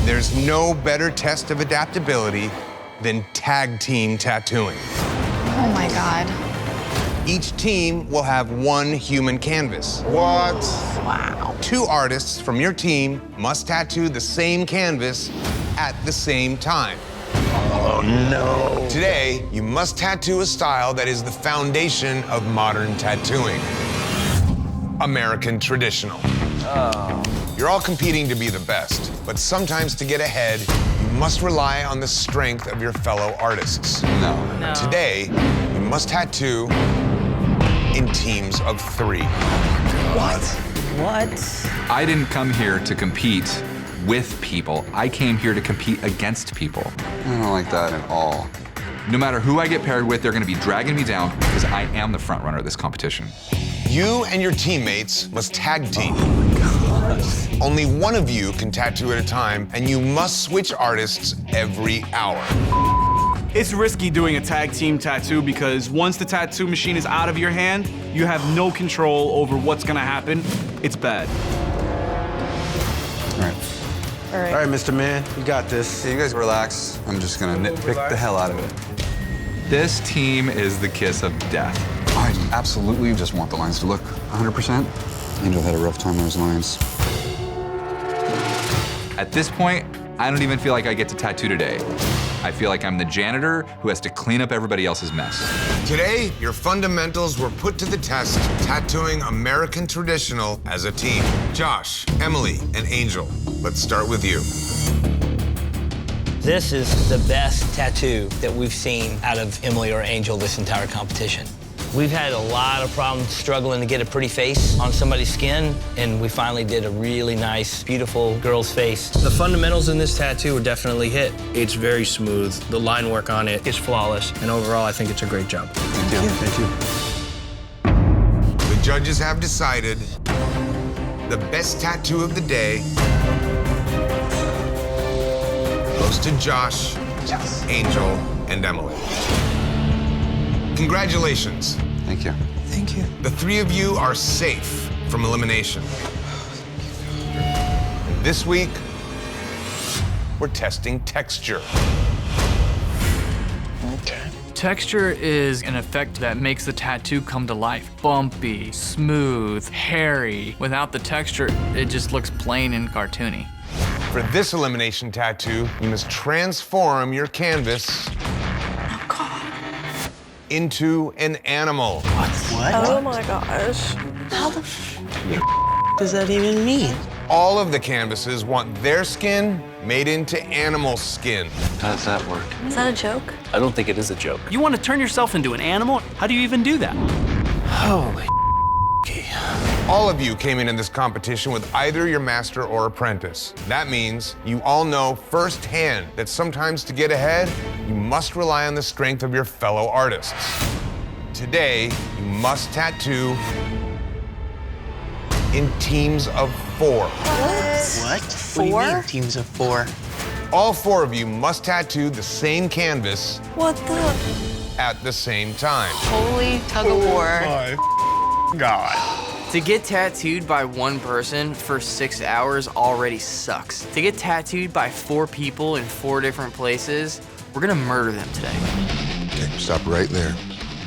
There's no better test of adaptability than tag team tattooing. Oh my God. Each team will have one human canvas. What? Wow. 2 artists from your team must tattoo the same canvas at the same time. Oh, no. Today, you must tattoo a style that is the foundation of modern tattooing. American traditional. You're all competing to be the best, but sometimes to get ahead, you must rely on the strength of your fellow artists. No. Today, you must tattoo in teams of 3. What? I didn't come here to compete with people. I came here to compete against people. I don't like that at all. No matter who I get paired with, they're gonna be dragging me down because I am the front runner of this competition. You and your teammates must tag team. Only one of you can tattoo at a time, and you must switch artists every hour. It's risky doing a tag team tattoo because once the tattoo machine is out of your hand, you have no control over what's gonna happen. It's bad. All right, Mr. Man, you got this. You guys relax. I'm just gonna nitpick the hell out of it. This team is the kiss of death. I absolutely just want the lines to look 100%. Angel had a rough time on those lines. At this point, I don't even feel like I get to tattoo today. I feel like I'm the janitor who has to clean up everybody else's mess. Today, your fundamentals were put to the test tattooing American traditional as a team. Josh, Emily, and Angel, let's start with you. This is the best tattoo that we've seen out of Emily or Angel this entire competition. We've had a lot of problems struggling to get a pretty face on somebody's skin, and we finally did a really nice, beautiful girl's face. The fundamentals in this tattoo are definitely hit. It's very smooth. The line work on it is flawless, and overall, I think it's a great job. Thank you. Thank you. The judges have decided the best tattoo of the day goes to Josh, Angel, and Emily. Congratulations. Thank you. Thank you. The 3 of you are safe from elimination. This week, we're testing texture. Okay. Texture is an effect that makes the tattoo come to life. Bumpy, smooth, hairy. Without the texture, it just looks plain and cartoony. For this elimination tattoo, you must transform your canvas into an animal. Oh my gosh. How the does that even mean? All of the canvases want their skin made into animal skin. How does that work? Is that a joke? I don't think it is a joke. You want to turn yourself into an animal? How do you even do that? Holy All of you came in this competition with either your master or apprentice. That means you all know firsthand that sometimes to get ahead, you must rely on the strength of your fellow artists. Today, you must tattoo in teams of 4. What? 4? What do you mean, teams of 4? All 4 of you must tattoo the same canvas What the? at the same time. Holy tug of war. God. To get tattooed by one person for 6 hours already sucks. To get tattooed by 4 people in 4 different places, we're gonna murder them today. Okay, stop right there.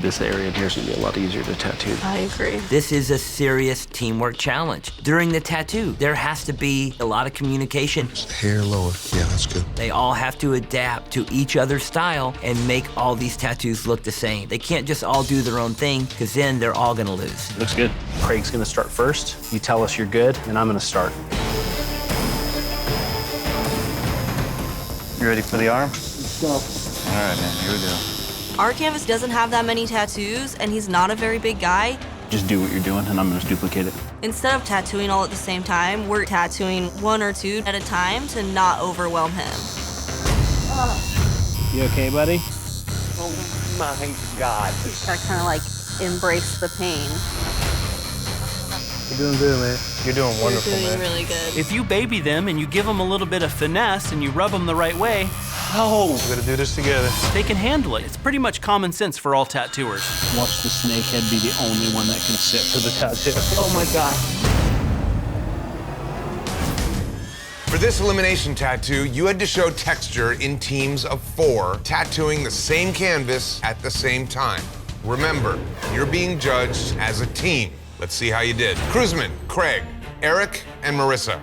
This area in here is gonna be a lot easier to tattoo. I agree. This is a serious teamwork challenge. During the tattoo, there has to be a lot of communication. Hair lower. Yeah, that's good. They all have to adapt to each other's style and make all these tattoos look the same. They can't just all do their own thing, because then they're all gonna lose. Looks good. Craig's gonna start first. You tell us you're good, and I'm gonna start. You ready for the arm? Let's go. All right, man, here we go. Our canvas doesn't have that many tattoos, and he's not a very big guy. Just do what you're doing, and I'm gonna duplicate it. Instead of tattooing all at the same time, we're tattooing 1 or 2 at a time to not overwhelm him. You okay, buddy? Oh my God. Gotta kind of like embrace the pain. You're doing good, man. You're doing wonderful, You're doing man. really good. If you baby them and you give them a little bit of finesse and you rub them the right way, We're gonna do this together. they can handle it. It's pretty much common sense for all tattooers. Watch the snakehead be the only one that can sit for the tattoo. Oh my God. For this elimination tattoo, you had to show texture in teams of 4, tattooing the same canvas at the same time. Remember, you're being judged as a team. Let's see how you did. Cruzman, Craig, Eric, and Marissa.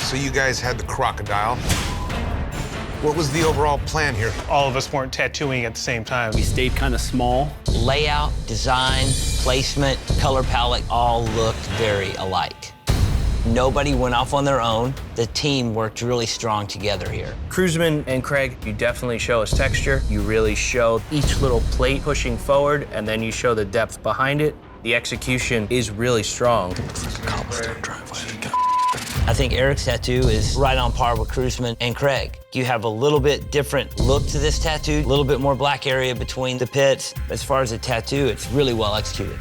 So you guys had the crocodile. What was the overall plan here? All of us weren't tattooing at the same time. We stayed kind of small. Layout, design, placement, color palette all looked very alike. Nobody went off on their own. The team worked really strong together here. Cruzman and Craig, you definitely show us texture. You really show each little plate pushing forward, and then you show the depth behind it. The execution is really strong. It looks like a cobblestone driveway. I think Eric's tattoo is right on par with Cruzman and Craig. You have a little bit different look to this tattoo, a little bit more black area between the pits. As far as the tattoo, it's really well executed.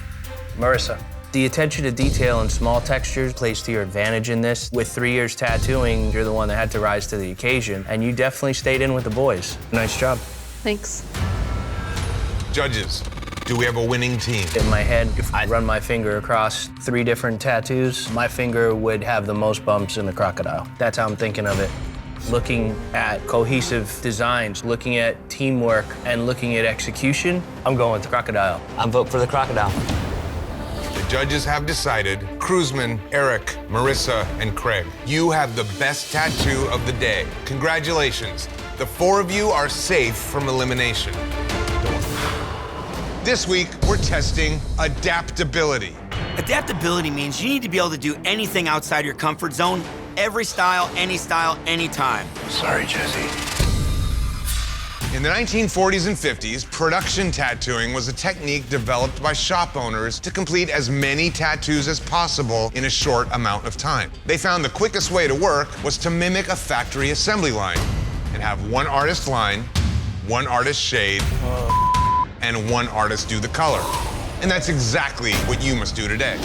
Marissa, the attention to detail and small textures plays to your advantage in this. With 3 years tattooing, you're the one that had to rise to the occasion, and you definitely stayed in with the boys. Nice job. Thanks. Judges, do we have a winning team? In my head, if I run my finger across 3 different tattoos, my finger would have the most bumps in the crocodile. That's how I'm thinking of it. Looking at cohesive designs, looking at teamwork, and looking at execution, I'm going with the crocodile. I'm voting for the crocodile. The judges have decided, Cruzman, Eric, Marissa, and Craig, you have the best tattoo of the day. Congratulations. The 4 of you are safe from elimination. This week, we're testing adaptability. Adaptability means you need to be able to do anything outside your comfort zone, every style, anytime. Sorry, Jesse. In the 1940s and 50s, production tattooing was a technique developed by shop owners to complete as many tattoos as possible in a short amount of time. They found the quickest way to work was to mimic a factory assembly line and have one artist line, one artist shade, and one artist do the color. And that's exactly what you must do today.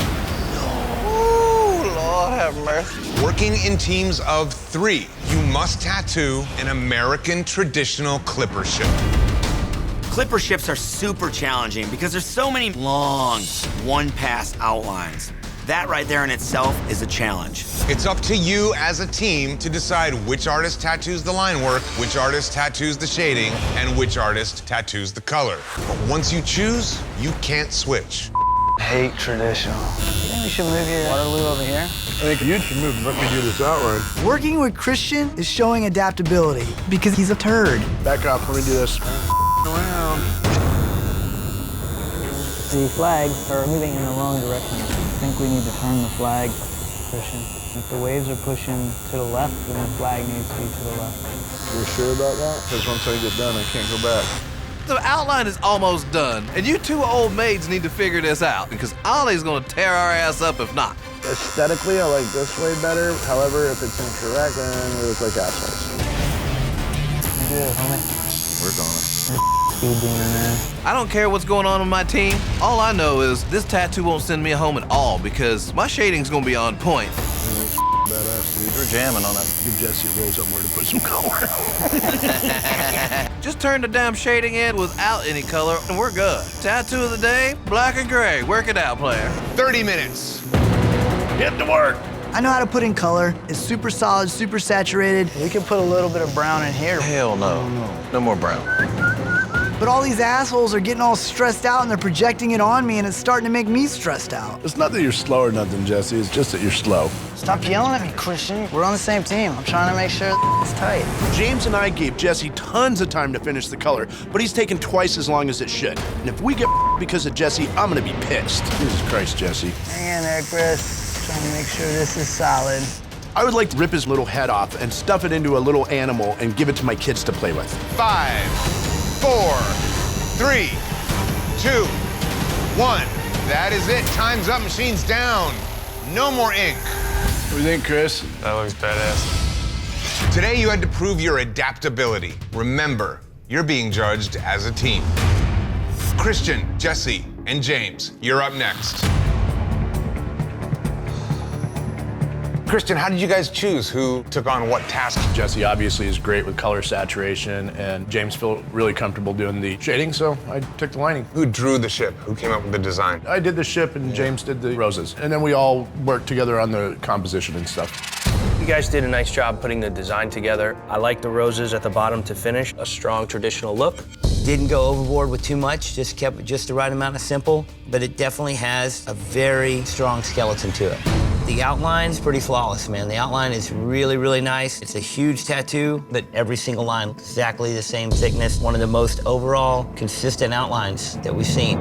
Ooh, Lord have mercy. Working in teams of 3, you must tattoo an American traditional clipper ship. Clipper ships are super challenging because there's so many long, one-pass outlines. That right there in itself is a challenge. It's up to you as a team to decide which artist tattoos the line work, which artist tattoos the shading, and which artist tattoos the color. But once you choose, you can't switch. Hate traditional. You think we should move your Waterloo over here? I think you should move and let me do this outline. Working with Christian is showing adaptability because he's a turd. Back up, let me do this. Around. The flags are moving in the wrong direction. I think we need to turn the flag, Christian. If the waves are pushing to the left, then the flag needs to be to the left. You're sure about that? Because once I get done, I can't go back. The outline is almost done, and you 2 old maids need to figure this out, because Ollie's gonna tear our ass up if not. Aesthetically, I like this way better. However, if it's incorrect, then we look like assholes. You good, homie? We're going. Speed demon, man. I don't care what's going on with my team. All I know is this tattoo won't send me home at all, because my shading's gonna be on point. Badass, dude. We're jamming on that. Give Jesse a roll somewhere to put some color. Just turn the damn shading in without any color, and we're good. Tattoo of the day, black and gray. Work it out, player. 30 minutes. Get to work. I know how to put in color. It's super solid, super saturated. We could put a little bit of brown in here. Hell no. No more brown. But all these assholes are getting all stressed out and they're projecting it on me and it's starting to make me stressed out. It's not that you're slow or nothing, Jesse. It's just that you're slow. Stop yelling at me, Christian. We're on the same team. I'm trying to make sure it's tight. James and I gave Jesse tons of time to finish the color, but he's taken twice as long as it should. And if we get because of Jesse, I'm gonna be pissed. Jesus Christ, Jesse. Hang in there, Chris. Trying to make sure this is solid. I would like to rip his little head off and stuff it into a little animal and give it to my kids to play with. 5, 4, 3, 2, 1. That is it. Time's up. Machine's down. No more ink. What do you think, Chris? That looks badass. Today you had to prove your adaptability. Remember, you're being judged as a team. Christian, Jesse, and James, you're up next. Christian, how did you guys choose who took on what task? Jesse obviously is great with color saturation, and James felt really comfortable doing the shading, so I took the lining. Who drew the ship? Who came up with the design? I did the ship, and James did the roses. And then we all worked together on the composition and stuff. You guys did a nice job putting the design together. I like the roses at the bottom to finish, a strong traditional look. Didn't go overboard with too much, just kept it just the right amount of simple, but it definitely has a very strong skeleton to it. The outline is pretty flawless, man. The outline is really, really nice. It's a huge tattoo, but every single line exactly the same thickness. One of the most overall consistent outlines that we've seen.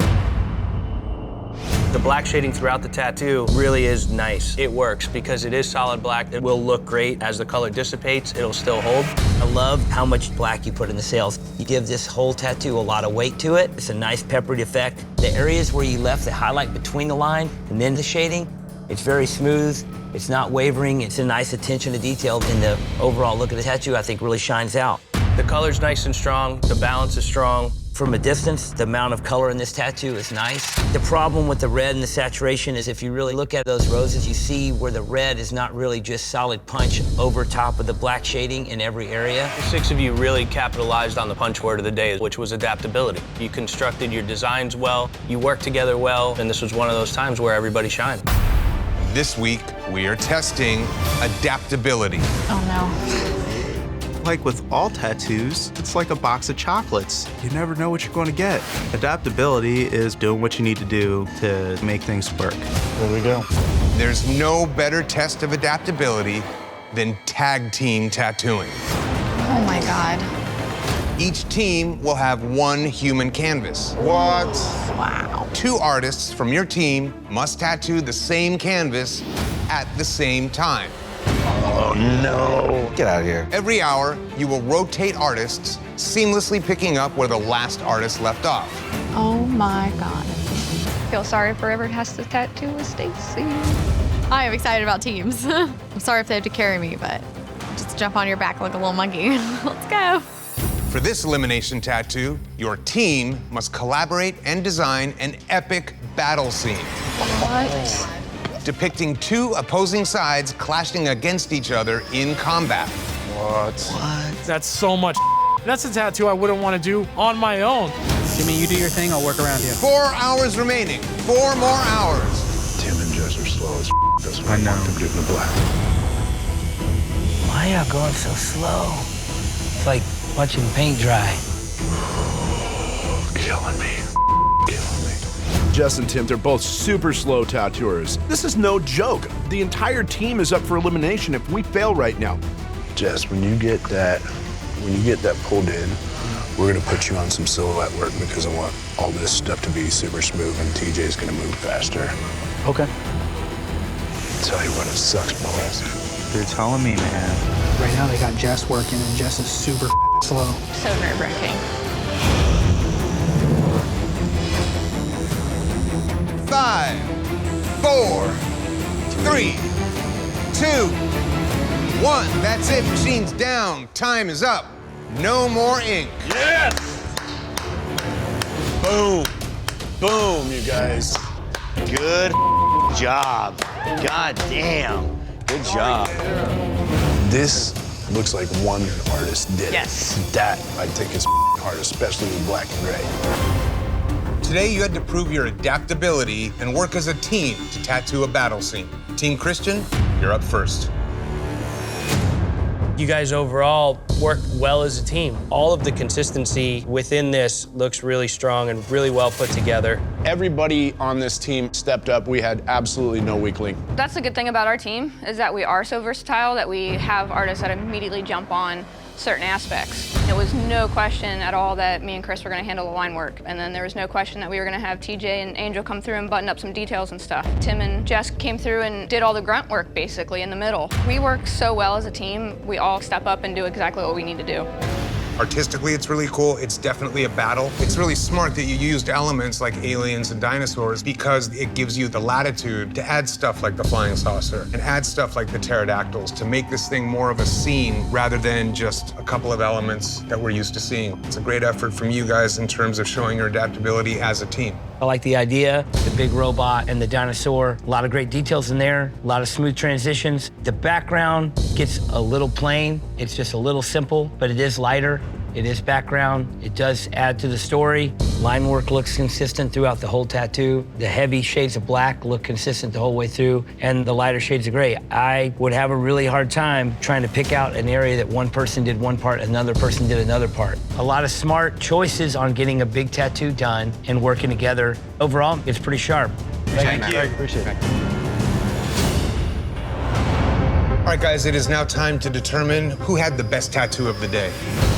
The black shading throughout the tattoo really is nice. It works because it is solid black. It will look great. As the color dissipates, it'll still hold. I love how much black you put in the sails. You give this whole tattoo a lot of weight to it. It's a nice peppered effect. The areas where you left the highlight between the line and then the shading, it's very smooth. It's not wavering. It's a nice attention to detail, and the overall look of the tattoo, I think, really shines out. The color's nice and strong. The balance is strong. From a distance, the amount of color in this tattoo is nice. The problem with the red and the saturation is if you really look at those roses, you see where the red is not really just solid punch over top of the black shading in every area. The six of you really capitalized on the punch word of the day, which was adaptability. You constructed your designs well, you worked together well, and this was one of those times where everybody shined. This week, we are testing adaptability. Oh no. Like with all tattoos, it's like a box of chocolates. You never know what you're going to get. Adaptability is doing what you need to do to make things work. There we go. There's no better test of adaptability than tag team tattooing. Oh my God. Each team will have one human canvas. What? Wow. 2 artists from your team must tattoo the same canvas at the same time. Oh, no. Get out of here. Every hour, you will rotate artists, seamlessly picking up where the last artist left off. Oh my God. Feel sorry if whoever has to tattoo with Stacy. I am excited about teams. I'm sorry if they have to carry me, but just jump on your back like a little monkey. Let's go. For this elimination tattoo, your team must collaborate and design an epic battle scene. What? Depicting 2 opposing sides clashing against each other in combat. What? That's so much. That's a tattoo I wouldn't want to do on my own. Jimmy, you do your thing, I'll work around you. 4 hours remaining. 4 more hours. Tim and Jess are slow as doesn't I know. want them getting the black. Why are y'all going so slow? It's like watching paint dry. Killing me. Killing me. Jess and Tim, they're both super slow tattooers. This is no joke. The entire team is up for elimination if we fail right now. Jess, when you get that pulled in, we're gonna put you on some silhouette work because I want all this stuff to be super smooth and TJ's gonna move faster. Okay. Tell you what, it sucks balls. They're telling me, man. Right now they got Jess working, and Jess is super slow. So nerve-wracking. 5, 4, 3, 2, 1. That's it. Machine's down. Time is up. No more ink. Yes! Boom. Boom, you guys. Good job. God damn. Good job. This looks like one artist did it. Yes. That, I think, is hard, especially with black and gray. Today, you had to prove your adaptability and work as a team to tattoo a battle scene. Team Christian, you're up first. You guys overall worked well as a team. All of the consistency within this looks really strong and really well put together. Everybody on this team stepped up. We had absolutely no weak link. That's the good thing about our team, is that we are so versatile that we have artists that immediately jump on certain aspects. It was no question at all that me and Chris were gonna handle the line work. And then there was no question that we were gonna have TJ and Angel come through and button up some details and stuff. Tim and Jess came through and did all the grunt work basically in the middle. We work so well as a team, we all step up and do exactly what we need to do. Artistically, it's really cool. It's definitely a battle. It's really smart that you used elements like aliens and dinosaurs because it gives you the latitude to add stuff like the flying saucer and add stuff like the pterodactyls to make this thing more of a scene rather than just a couple of elements that we're used to seeing. It's a great effort from you guys in terms of showing your adaptability as a team. I like the idea, the big robot and the dinosaur. A lot of great details in there, a lot of smooth transitions. The background gets a little plain. It's just a little simple, but it is lighter. It is background. It does add to the story. Line work looks consistent throughout the whole tattoo. The heavy shades of black look consistent the whole way through, and the lighter shades of gray. I would have a really hard time trying to pick out an area that one person did one part, another person did another part. A lot of smart choices on getting a big tattoo done and working together. Overall, it's pretty sharp. Thank you. Appreciate it. All right, guys, it is now time to determine who had the best tattoo of the day.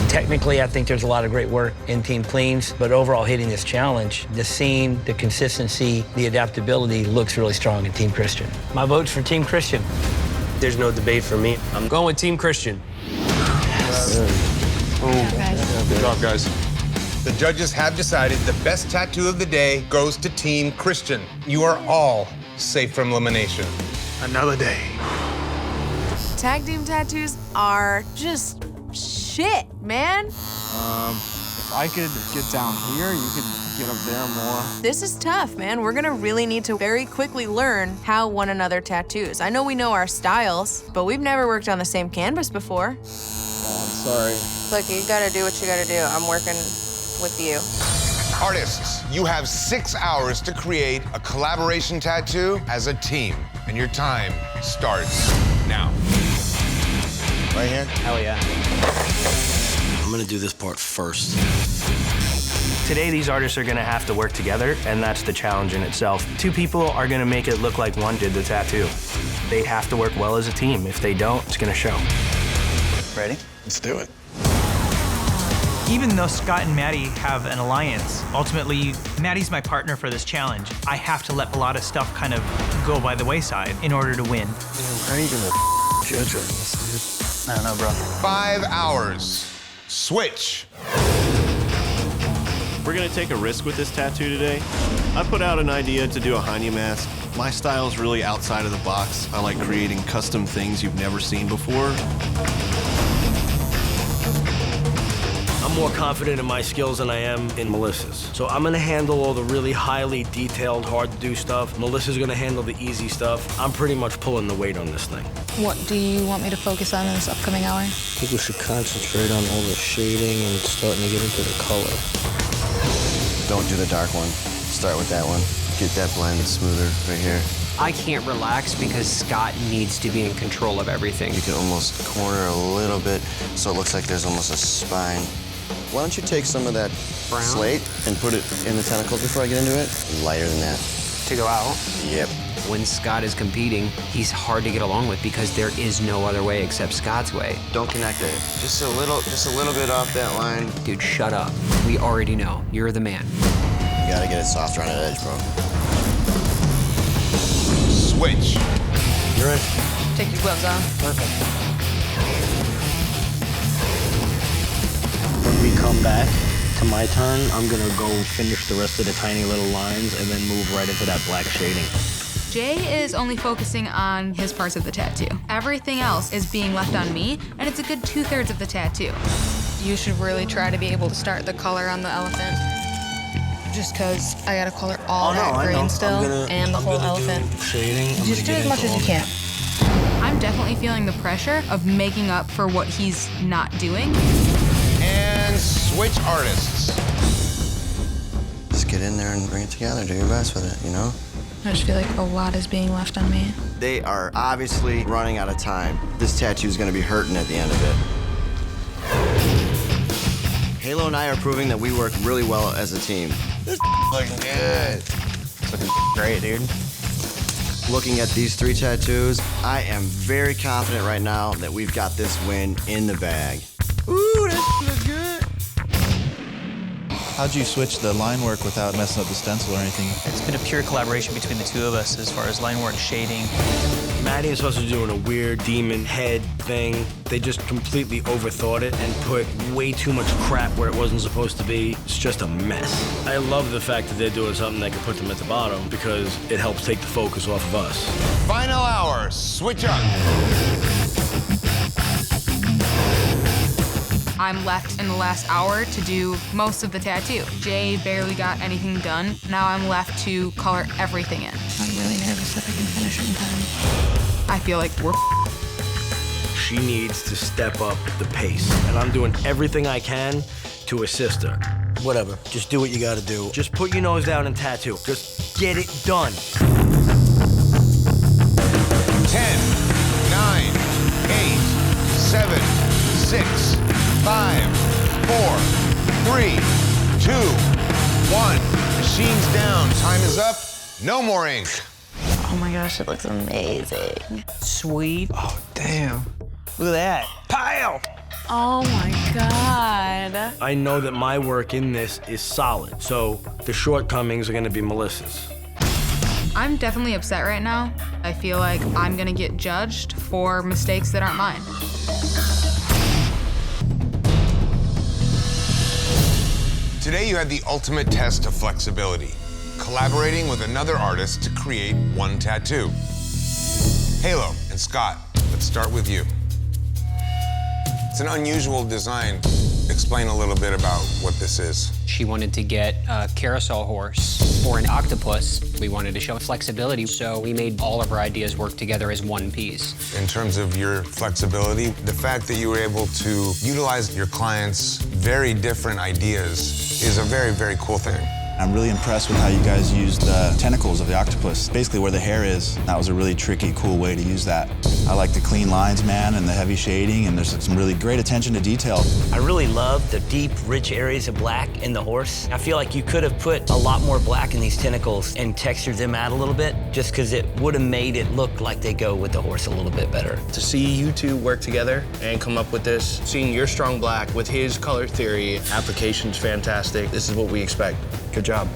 Technically, I think there's a lot of great work in Team Cleans, but overall hitting this challenge, the seam, the consistency, the adaptability looks really strong in Team Christian. My vote's for Team Christian. There's no debate for me. I'm going with Team Christian. Good job, guys. The judges have decided the best tattoo of the day goes to Team Christian. You are all safe from elimination. Another day. Tag team tattoos are just shit, man. If I could get down here, you could get up there more. This is tough, man. We're gonna really need to very quickly learn how one another tattoos. I know we know our styles, but we've never worked on the same canvas before. Sorry. Look, you gotta do what you gotta do. I'm working with you. Artists, you have 6 hours to create a collaboration tattoo as a team, and your time starts now. Right here? Hell yeah. I'm gonna do this part first. Today, these artists are gonna have to work together, and that's the challenge in itself. Two people are gonna make it look like one did the tattoo. They have to work well as a team. If they don't, it's gonna show. Ready? Let's do it. Even though Scott and Maddie have an alliance, ultimately, Maddie's my partner for this challenge. I have to let a lot of stuff kind of go by the wayside in order to win. How are you gonna judge on this, dude? I don't know, bro. 5 hours. Switch. We're gonna take a risk with this tattoo today. I put out an idea to do a Heine mask. My style is really outside of the box. I like creating custom things you've never seen before. I'm more confident in my skills than I am in Melissa's. So I'm gonna handle all the really highly detailed, hard to do stuff. Melissa's gonna handle the easy stuff. I'm pretty much pulling the weight on this thing. What do you want me to focus on in this upcoming hour? I think we should concentrate on all the shading and starting to get into the color. Don't do the dark one. Start with that one. Get that blend smoother right here. I can't relax because Scott needs to be in control of everything. You can almost corner a little bit so it looks like there's almost a spine. Why don't you take some of that slate and put it in the tentacles before I get into it? Lighter than that. To go out? Yep. When Scott is competing, he's hard to get along with because there is no other way except Scott's way. Don't connect it. Just a little bit off that line. Dude, shut up. We already know. You're the man. You gotta get it softer on that edge, bro. Switch. You're in. Take your gloves off. Perfect. When we come back to my turn, I'm gonna go finish the rest of the tiny little lines and then move right into that black shading. Jay is only focusing on his parts of the tattoo. Everything else is being left on me, and it's a good 2/3 of the tattoo. You should really try to be able to start the color on the elephant. Just because I gotta color all that green still and the whole elephant. Shading. Just do as much as you can. I'm definitely feeling the pressure of making up for what he's not doing. And switch artists. Just get in there and bring it together. Do your best with it, you know? I just feel like a lot is being left on me. They are obviously running out of time. This tattoo is gonna be hurting at the end of it. Halo and I are proving that we work really well as a team. This looking good. It's looking great, dude. Looking at these 3 tattoos, I am very confident right now that we've got this win in the bag. Ooh, that looks good. How'd you switch the line work without messing up the stencil or anything? It's been a pure collaboration between the two of us as far as line work, shading. Maddie and Sus are doing a weird demon head thing. They just completely overthought it and put way too much crap where it wasn't supposed to be. It's just a mess. I love the fact that they're doing something that can put them at the bottom because it helps take the focus off of us. Final hour. Switch up. I'm left in the last hour to do most of the tattoo. Jay barely got anything done. Now I'm left to color everything in. I'm really nervous that I can finish in time. I feel like we're She needs to step up the pace, and I'm doing everything I can to assist her. Whatever, just do what you gotta do. Just put your nose down and tattoo. Just get it done. 10, 9, 8, 7, 6, 5, 4, 3, 2, 1. Machine's down. Time is up. No more ink. Oh my gosh, it looks amazing. Sweet. Oh, damn. Look at that. Pile! Oh my God. I know that my work in this is solid, so the shortcomings are gonna be Melissa's. I'm definitely upset right now. I feel like I'm gonna get judged for mistakes that aren't mine. Today you had the ultimate test of flexibility, collaborating with another artist to create one tattoo. Halo and Scott, let's start with you. It's an unusual design. Explain a little bit about what this is. She wanted to get a carousel horse or an octopus. We wanted to show flexibility, so we made all of our ideas work together as one piece. In terms of your flexibility, the fact that you were able to utilize your clients' very different ideas is a very, very cool thing. I'm really impressed with how you guys used the tentacles of the octopus, basically where the hair is. That was a really tricky, cool way to use that. I like the clean lines, man, and the heavy shading, and there's some really great attention to detail. I really love the deep, rich areas of black in the horse. I feel like you could have put a lot more black in these tentacles and textured them out a little bit, just because it would have made it look like they go with the horse a little bit better. To see you two work together and come up with this, seeing your strong black with his color theory, application's fantastic. This is what we expect. Good job.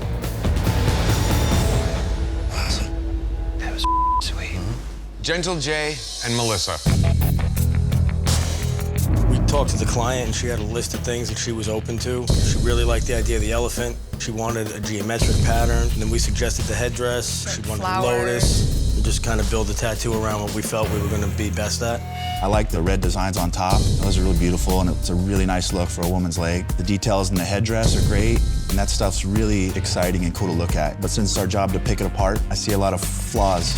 That was sweet. Gentle Jay and Melissa. We talked to the client, and she had a list of things that she was open to. She really liked the idea of the elephant. She wanted a geometric pattern, and then we suggested the headdress. She wanted the lotus. And just kind of build the tattoo around what we felt we were going to be best at. I like the red designs on top. Those are really beautiful, and it's a really nice look for a woman's leg. The details in the headdress are great, and that stuff's really exciting and cool to look at. But since it's our job to pick it apart, I see a lot of flaws.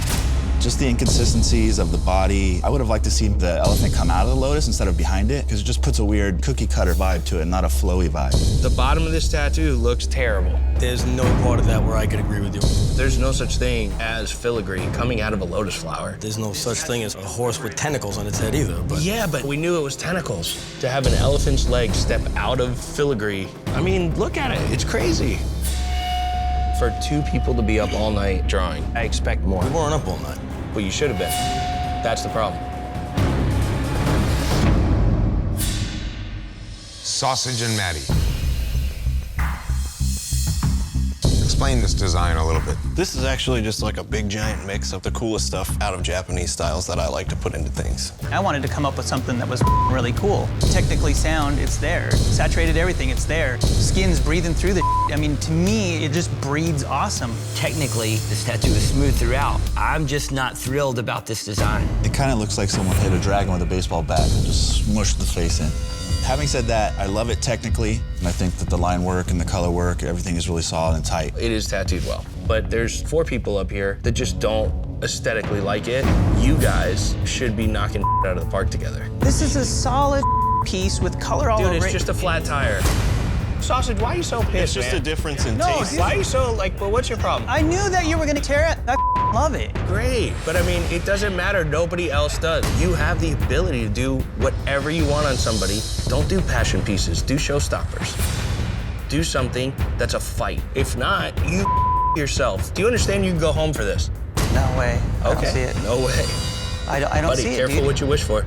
Just the inconsistencies of the body. I would have liked to see the elephant come out of the lotus instead of behind it, because it just puts a weird cookie cutter vibe to it, not a flowy vibe. The bottom of this tattoo looks terrible. There's no part of that where I could agree with you. There's no such thing as filigree coming out of a lotus flower. There's no such thing as a horse with tentacles on its head either, but... Yeah, but we knew it was tentacles. To have an elephant's leg step out of filigree, I mean, look at it, it's crazy. For two people to be up all night drawing, I expect more. We weren't up all night. Well, you should have been. That's the problem. Sausage and Maddie. Explain this design a little bit. This is actually just like a big giant mix of the coolest stuff out of Japanese styles that I like to put into things. I wanted to come up with something that was really cool. Technically sound, it's there. Saturated everything, it's there. Skin's breathing through the I mean, to me, it just breathes awesome. Technically, this tattoo is smooth throughout. I'm just not thrilled about this design. It kind of looks like someone hit a dragon with a baseball bat and just smushed the face in. Having said that, I love it technically, and I think that the line work and the color work, everything is really solid and tight. It is tattooed well, but there's 4 people up here that just don't aesthetically like it. You guys should be knocking out of the park together. This is a solid piece with color all over it. Dude, it's just a flat tire. Sausage, why are you so pissed, It's just man? a difference in No, taste. dude. Why are you so, like, well, what's your problem? I knew that you were gonna tear it. I love it. Great, but I mean, it doesn't matter. Nobody else does. You have the ability to do whatever you want on somebody. Don't do passion pieces. Do showstoppers. Do something that's a fight. If not, you yourself. Do you understand you can go home for this? No way. I Okay. don't see it. No way. I don't Buddy, see it, careful dude. what you wish for.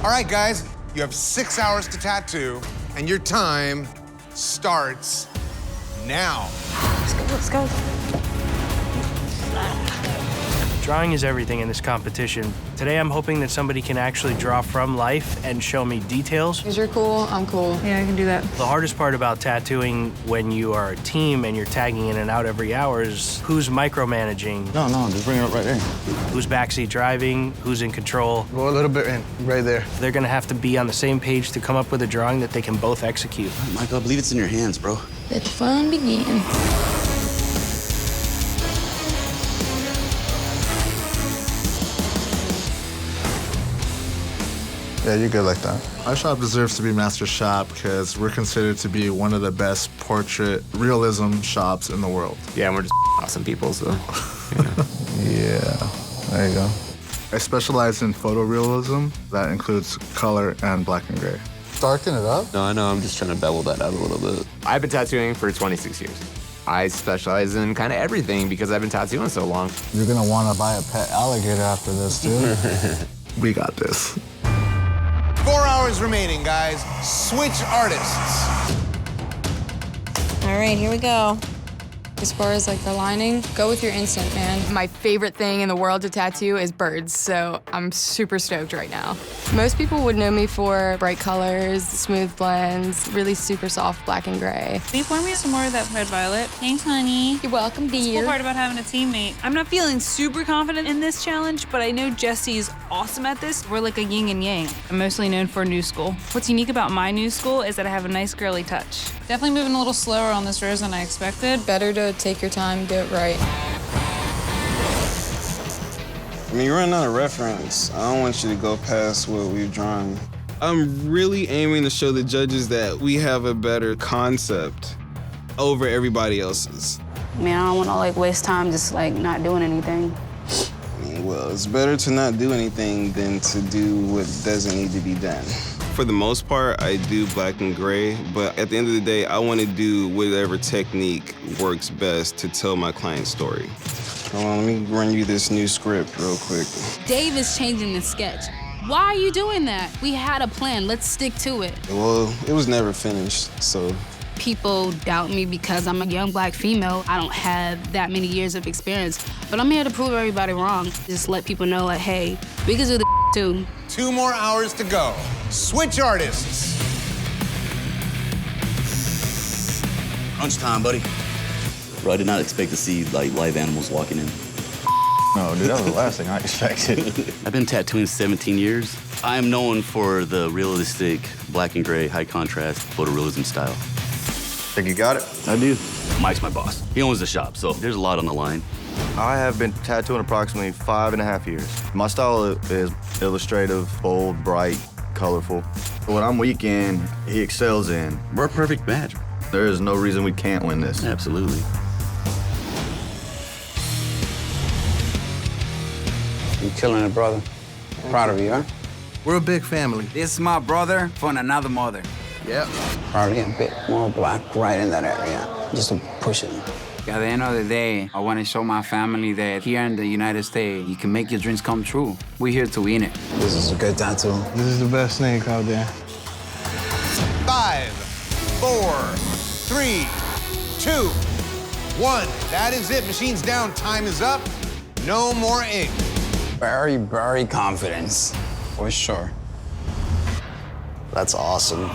All right, guys, you have 6 hours to tattoo, and your time starts now. Let's go, let's go. Drawing is everything in this competition. Today I'm hoping that somebody can actually draw from life and show me details. Because you're cool, I'm cool. Yeah, I can do that. The hardest part about tattooing when you are a team and you're tagging in and out every hour is who's micromanaging. No, just bring it up right there. Who's backseat driving, who's in control. Go a little bit in, right there. They're gonna have to be on the same page to come up with a drawing that they can both execute. Michael, I believe it's in your hands, bro. Let the fun begin. Yeah, you're good like that. Our shop deserves to be Master Shop because we're considered to be one of the best portrait realism shops in the world. Yeah, and we're just awesome people, so. Yeah, there you go. I specialize in photorealism. That includes color and black and gray. Darken it up? No, I know, I'm just trying to bevel that out a little bit. I've been tattooing for 26 years. I specialize in kind of everything because I've been tattooing so long. You're gonna want to buy a pet alligator after this, too. We got this. 4 hours remaining, guys. Switch artists. All right, here we go. As far as like the lining, go with your instinct, man. My favorite thing in the world to tattoo is birds, so I'm super stoked right now. Most people would know me for bright colors, smooth blends, really super soft black and gray. Can you pour me some more of that red violet? Thanks, honey. You're welcome, dear. The cool part about having a teammate. I'm not feeling super confident in this challenge, but I know Jesse's awesome at this. We're like a yin and yang. I'm mostly known for new school. What's unique about my new school is that I have a nice girly touch. Definitely moving a little slower on this rose than I expected. Better to take your time, do it right. I mean, you're running out of reference. I don't want you to go past what we've drawn. I'm really aiming to show the judges that we have a better concept over everybody else's. I mean, I don't want to like waste time just like not doing anything. I mean, well, it's better to not do anything than to do what doesn't need to be done. For the most part, I do black and gray, but at the end of the day, I want to do whatever technique works best to tell my client's story. Hold on, let me run you this new script real quick. Dave is changing the sketch. Why are you doing that? We had a plan. Let's stick to it. Well, it was never finished, so. People doubt me because I'm a young black female. I don't have that many years of experience, but I'm here to prove everybody wrong. Just let people know, like, hey, we can do the too. 2 more hours to go. Switch artists. Crunch time, buddy. Bro, I did not expect to see, like, live animals walking in. No, dude, that was the last thing I expected. I've been tattooing 17 years. I am known for the realistic black and gray, high contrast, photorealism style. Think you got it? I do. Mike's my boss. He owns the shop, so there's a lot on the line. I have been tattooing approximately 5.5 years. My style is illustrative, bold, bright, colorful. What I'm weak in, he excels in. We're a perfect match. There is no reason we can't win this. Absolutely. You killing it, brother. Proud of you, huh? We're a big family. This is my brother from another mother. Yep. Probably a bit more black right in that area, just to push it. At the end of the day, I want to show my family that here in the United States, you can make your dreams come true. We're here to win it. This is a good tattoo. This is the best snake out there. 5, 4, 3, 2, 1. That is it. Machine's down. Time is up. No more ink. Very, very confident, for sure. That's awesome.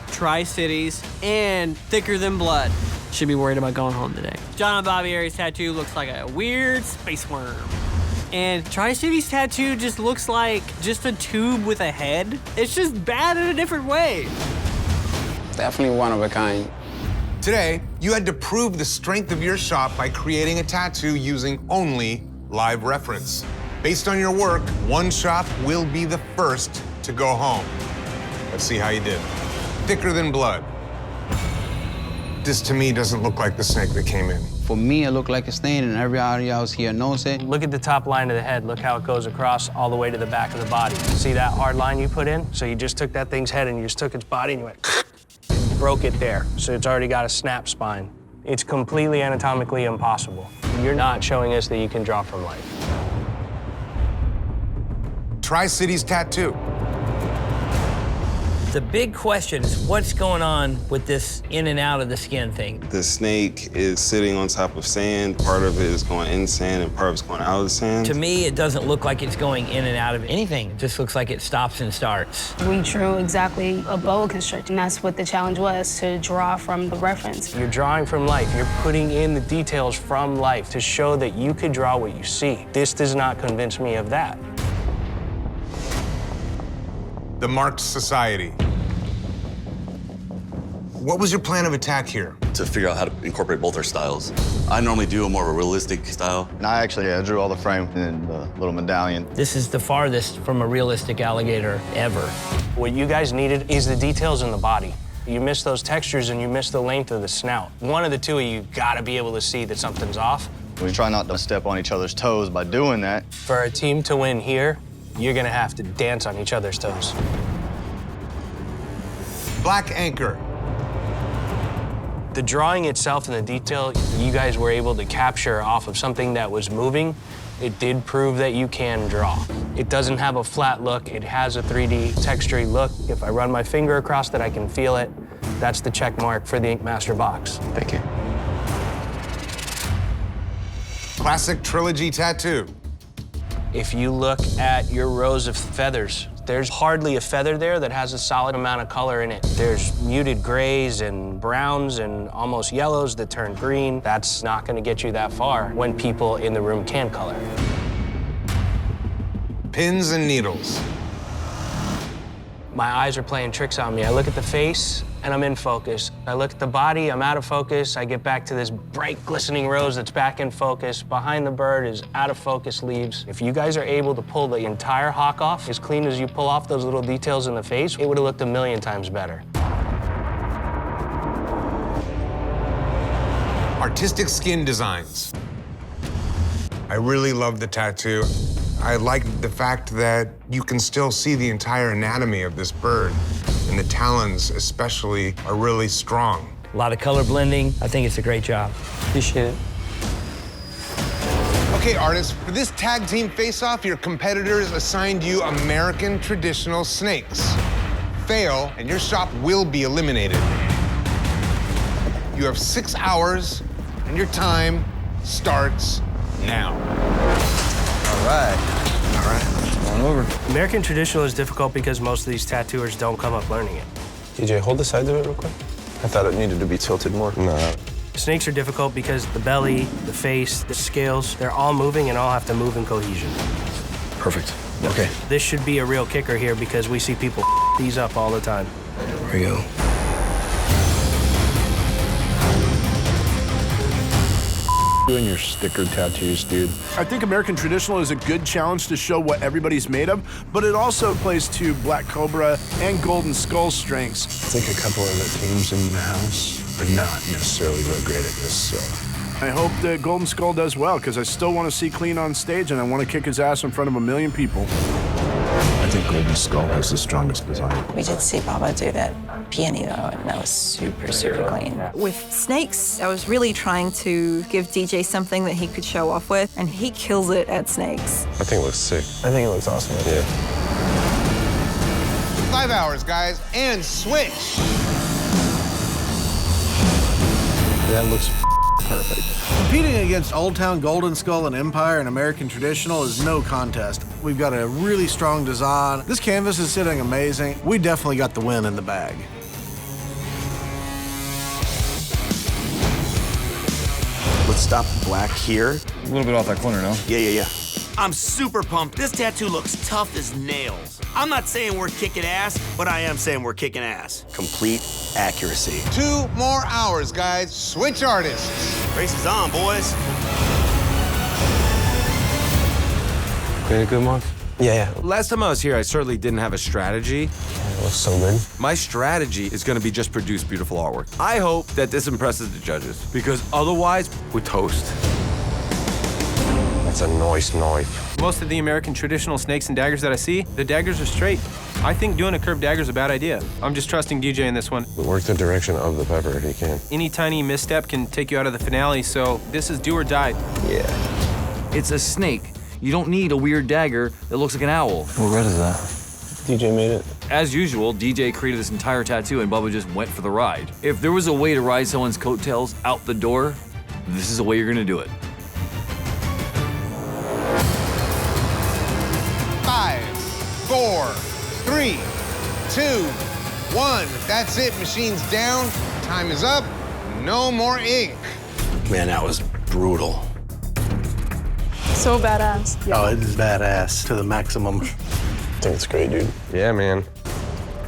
Tri-Cities and Thicker Than Blood. Should be worried about going home today. John and Bobby Aries' tattoo looks like a weird space worm. And Tri-Cities' tattoo just looks like just a tube with a head. It's just bad in a different way. Definitely one of a kind. Today, you had to prove the strength of your shop by creating a tattoo using only live reference. Based on your work, one shop will be the first to go home. Let's see how you did. Thicker Than Blood. This, to me, doesn't look like the snake that came in. For me, it looked like a snake, and everybody else here knows it. Look at the top line of the head. Look how it goes across all the way to the back of the body. See that hard line you put in? So you just took that thing's head and you just took its body and you went broke it there. So it's already got a snap spine. It's completely anatomically impossible. You're not showing us that you can draw from life. Tri-Cities tattoo. The big question is what's going on with this in and out of the skin thing? The snake is sitting on top of sand. Part of it is going in sand and part of it's going out of the sand. To me, it doesn't look like it's going in and out of anything. It just looks like it stops and starts. We drew exactly a boa constrictor, and that's what the challenge was, to draw from the reference. You're drawing from life. You're putting in the details from life to show that you could draw what you see. This does not convince me of that. The Marked Society. What was your plan of attack here? To figure out how to incorporate both our styles. I normally do a more of a realistic style. And I drew all the frame and the little medallion. This is the farthest from a realistic alligator ever. What you guys needed is the details in the body. You miss those textures and you miss the length of the snout. One of the two of you gotta be able to see that something's off. We try not to step on each other's toes by doing that. For a team to win here, you're gonna have to dance on each other's toes. Black Anchor. The drawing itself and the detail you guys were able to capture off of something that was moving, it did prove that you can draw. It doesn't have a flat look, it has a 3D textured look. If I run my finger across it, I can feel it. That's the check mark for the Ink Master box. Thank you. Classic Trilogy Tattoo. If you look at your rows of feathers, there's hardly a feather there that has a solid amount of color in it. There's muted grays and browns and almost yellows that turn green. That's not gonna get you that far when people in the room can color. Pins and needles. My eyes are playing tricks on me. I look at the face and I'm in focus. I look at the body, I'm out of focus. I get back to this bright glistening rose that's back in focus. Behind the bird is out of focus leaves. If you guys are able to pull the entire hawk off as clean as you pull off those little details in the face, it would have looked a million times better. Artistic skin designs. I really love the tattoo. I like the fact that you can still see the entire anatomy of this bird, and the talons especially are really strong. A lot of color blending. I think it's a great job. Appreciate it. Okay, artists, for this tag team face-off, your competitors assigned you American traditional snakes. Fail, and your shop will be eliminated. You have 6 hours, and your time starts now. All right. On over. American traditional is difficult because most of these tattooers don't come up learning it. DJ, hold the sides of it real quick. I thought it needed to be tilted more. No. Snakes are difficult because the belly, the face, the scales, they're all moving and all have to move in cohesion. Perfect. Okay. This should be a real kicker here because we see people these up all the time. Here we go. Doing your sticker tattoos, dude. I think American Traditional is a good challenge to show what everybody's made of, but it also plays to Black Cobra and Golden Skull's strengths. I think a couple of the teams in the house are not necessarily real great at this, so. I hope that Golden Skull does well, because I still want to see Clean on stage, and I want to kick his ass in front of 1 million people. I think Golden Skull has the strongest design. We did see Baba do that peony, though, and that was super, super clean. With snakes, I was really trying to give DJ something that he could show off with, and he kills it at snakes. I think it looks sick. I think it looks awesome. Yeah. 5 hours, guys, and switch. That looks perfect. Competing against Old Town Golden Skull and Empire and American Traditional is no contest. We've got a really strong design. This canvas is sitting amazing. We definitely got the win in the bag. Let's stop black here. A little bit off that corner, no? Yeah. I'm super pumped. This tattoo looks tough as nails. I'm not saying we're kicking ass, but I am saying we're kicking ass. Complete accuracy. 2 more hours, guys. Switch artists. Race is on, boys. Been a good month? Yeah. Last time I was here, I certainly didn't have a strategy. It looks so good. My strategy is going to be just produce beautiful artwork. I hope that this impresses the judges, because otherwise, we toast. That's a nice knife. Most of the American traditional snakes and daggers that I see, the daggers are straight. I think doing a curved dagger is a bad idea. I'm just trusting DJ in this one. Work the direction of the pepper if you can. Any tiny misstep can take you out of the finale, so this is do or die. Yeah. It's a snake. You don't need a weird dagger that looks like an owl. What red is that? DJ made it. As usual, DJ created this entire tattoo and Bubba just went for the ride. If there was a way to ride someone's coattails out the door, this is the way you're gonna do it. 5, 4, 3, 2, 1. That's it. Machine's down. Time is up. No more ink. Man, that was brutal. So badass. Oh, it is badass to the maximum. I think it's great, dude. Yeah, man.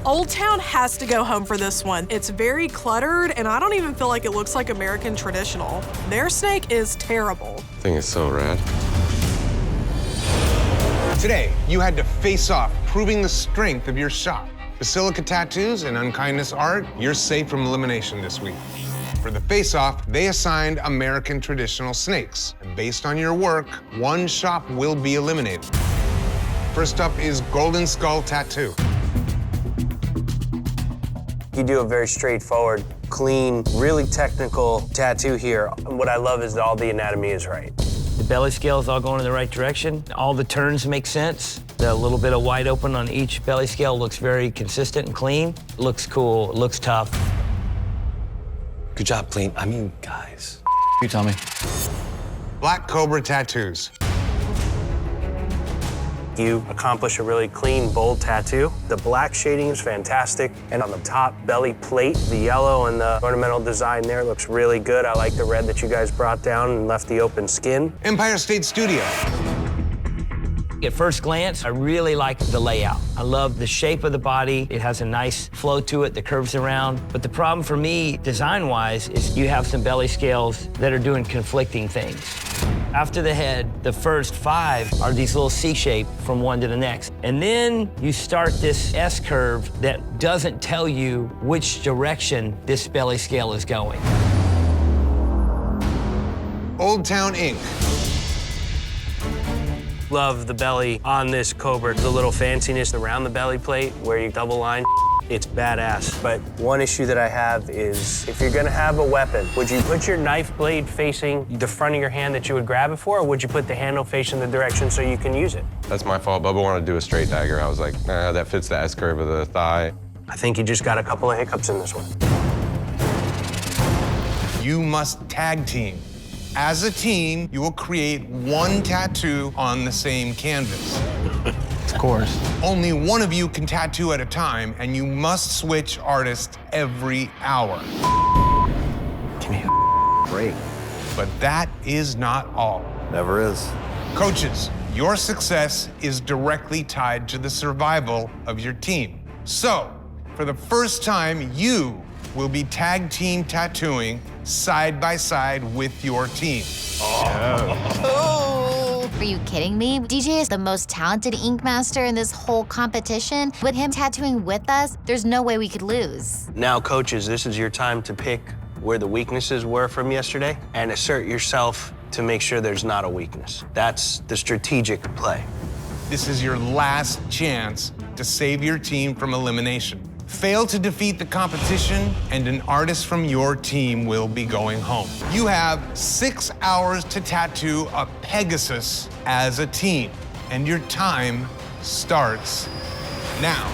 Old Town has to go home for this one. It's very cluttered, and I don't even feel like it looks like American traditional. Their snake is terrible. I think it's so rad. Today, you had to face off, proving the strength of your shop. Basilica Tattoos and Unkindness Art, you're safe from elimination this week. For the face-off, they assigned American traditional snakes. And based on your work, one shop will be eliminated. First up is Golden Skull Tattoo. You do a very straightforward, clean, really technical tattoo here. What I love is that all the anatomy is right. The belly scale is all going in the right direction. All the turns make sense. The little bit of wide open on each belly scale looks very consistent and clean. It looks cool, it looks tough. Good job, clean. I mean, guys. You tell me. Black Cobra Tattoos. You accomplish a really clean, bold tattoo. The black shading is fantastic. And on the top belly plate, the yellow and the ornamental design there looks really good. I like the red that you guys brought down and left the open skin. Empire State Studio. At first glance, I really like the layout. I love the shape of the body. It has a nice flow to it that curves around. But the problem for me, design-wise, is you have some belly scales that are doing conflicting things. After the head, the first 5 are these little C-shape from one to the next. And then you start this S-curve that doesn't tell you which direction this belly scale is going. Old Town Ink. Love the belly on this Cobra. The little fanciness around the belly plate where you double line. It's badass. But one issue that I have is if you're gonna have a weapon, would you put your knife blade facing the front of your hand that you would grab it for, or would you put the handle facing the direction so you can use it? That's my fault. Bubba wanted to do a straight dagger. I was like, nah, that fits the S-curve of the thigh. I think you just got a couple of hiccups in this one. You must tag team. As a team, you will create one tattoo on the same canvas. Of course. Only one of you can tattoo at a time, and you must switch artists every hour. Give me a break. But that is not all. Never is. Coaches, your success is directly tied to the survival of your team. So, for the first time, you will be tag team tattooing side by side with your team. Oh. Are you kidding me? DJ is the most talented ink master in this whole competition. With him tattooing with us, there's no way we could lose. Now, coaches, this is your time to pick where the weaknesses were from yesterday and assert yourself to make sure there's not a weakness. That's the strategic play. This is your last chance to save your team from elimination. Fail to defeat the competition, and an artist from your team will be going home. You have 6 hours to tattoo a Pegasus as a team, and your time starts now.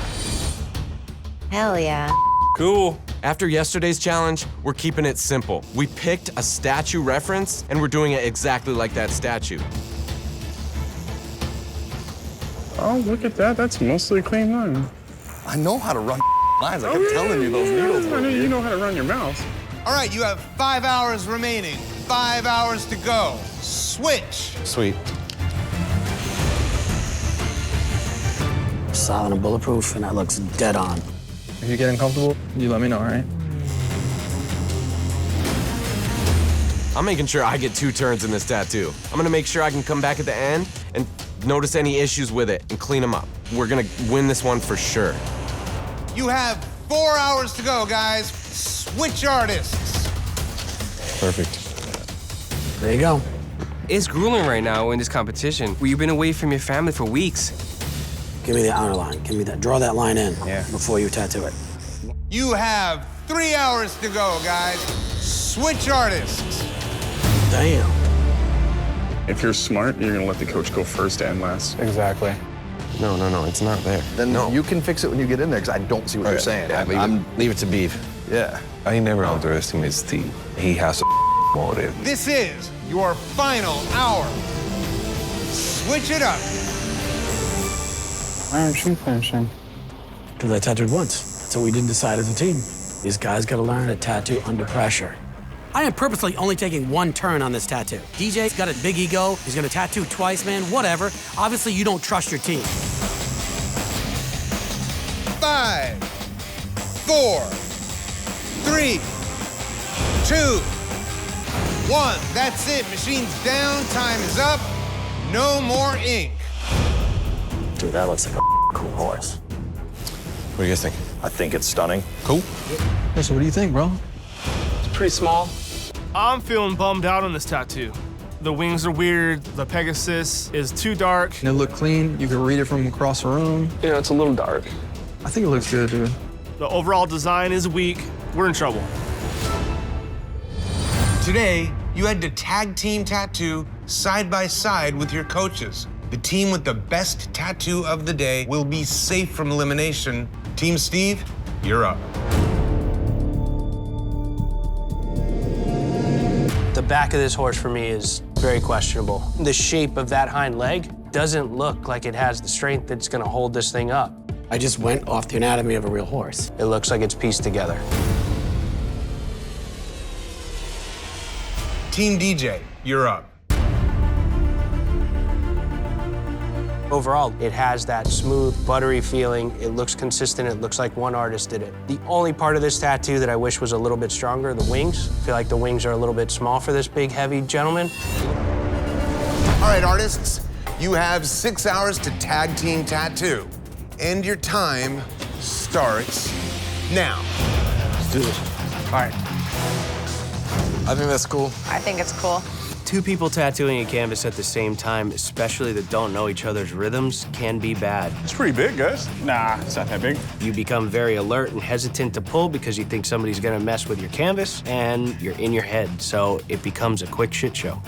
Hell yeah. Cool. After yesterday's challenge, we're keeping it simple. We picked a statue reference, and we're doing it exactly like that statue. Oh, look at that. That's mostly a clean line. I know how to run lines. I kept telling you those needles. I know you know how to run your mouth. All right, you have 5 hours remaining. 5 hours to go. Switch. Sweet. Solid and bulletproof, and that looks dead on. If you're getting comfortable, you let me know, all right? I'm making sure I get 2 turns in this tattoo. I'm gonna make sure I can come back at the end and notice any issues with it and clean them up. We're gonna win this one for sure. You have 4 hours to go, guys. Switch artists. Perfect. There you go. It's grueling right now in this competition where you've been away from your family for weeks. Give me the outer line. Give me that. Draw that line in before you tattoo it. You have 3 hours to go, guys. Switch artists. Damn. If you're smart, you're gonna let the coach go first and last. Exactly. No, it's not there. Then no. you can fix it when you get in there, because I don't see what you're saying. Leave it to Beef. Yeah. I never underestimate Steve. He has a motive. This is your final hour. Switch it up. Why aren't you finishing? Because I tattooed once. So we didn't decide as a team. These guys gotta learn to tattoo under pressure. I am purposely only taking one turn on this tattoo. DJ's got a big ego. He's gonna tattoo twice, man, whatever. Obviously, you don't trust your team. 5, 4, 3, 2, 1. That's it. Machine's down. Time is up. No more ink. Dude, that looks like a cool horse. What do you guys think? I think it's stunning. Cool. Hey, so what do you think, bro? It's pretty small. I'm feeling bummed out on this tattoo. The wings are weird. The Pegasus is too dark. It looked clean. You could read it from across the room. Yeah, it's a little dark. I think it looks good, dude. The overall design is weak. We're in trouble. Today, you had to tag team tattoo side by side with your coaches. The team with the best tattoo of the day will be safe from elimination. Team Steve, you're up. The back of this horse for me is very questionable. The shape of that hind leg doesn't look like it has the strength that's gonna hold this thing up. I just went off the anatomy of a real horse. It looks like it's pieced together. Team DJ, you're up. Overall, it has that smooth, buttery feeling. It looks consistent. It looks like one artist did it. The only part of this tattoo that I wish was a little bit stronger, the wings. I feel like the wings are a little bit small for this big, heavy gentleman. All right, artists, you have 6 hours to tag team tattoo. And your time starts now. Let's do this. All right. I think that's cool. I think it's cool. Two people tattooing a canvas at the same time, especially that don't know each other's rhythms, can be bad. It's pretty big, guys. Nah, it's not that big. You become very alert and hesitant to pull because you think somebody's gonna mess with your canvas, and you're in your head, so it becomes a quick shit show.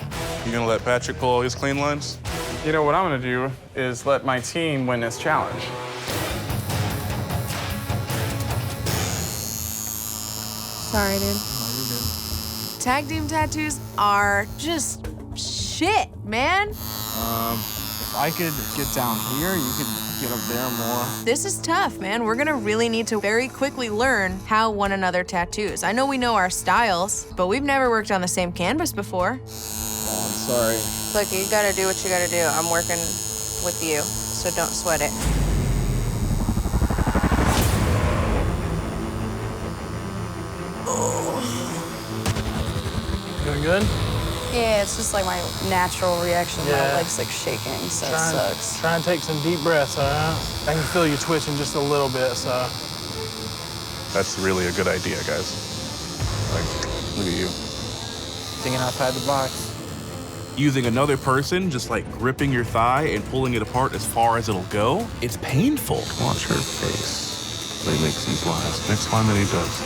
You gonna let Patrick pull all his clean lines? You know what I'm gonna do is let my team win this challenge. Sorry, dude. Tag team tattoos are just shit, man. If I could get down here, you could get up there more. This is tough, man. We're gonna really need to very quickly learn how one another tattoos. I know we know our styles, but we've never worked on the same canvas before. Oh, I'm sorry. Look, you gotta do what you gotta do. I'm working with you, so don't sweat it. Doing good? Yeah, it's just like my natural reaction. My leg's like shaking, so it sucks. Try and take some deep breaths, all right? I can feel you twitching just a little bit, so. That's really a good idea, guys. Like, look at you. Thinking outside the box. Using another person, just like gripping your thigh and pulling it apart as far as it'll go, it's painful. Watch her face when he makes these lines. Next line that he does.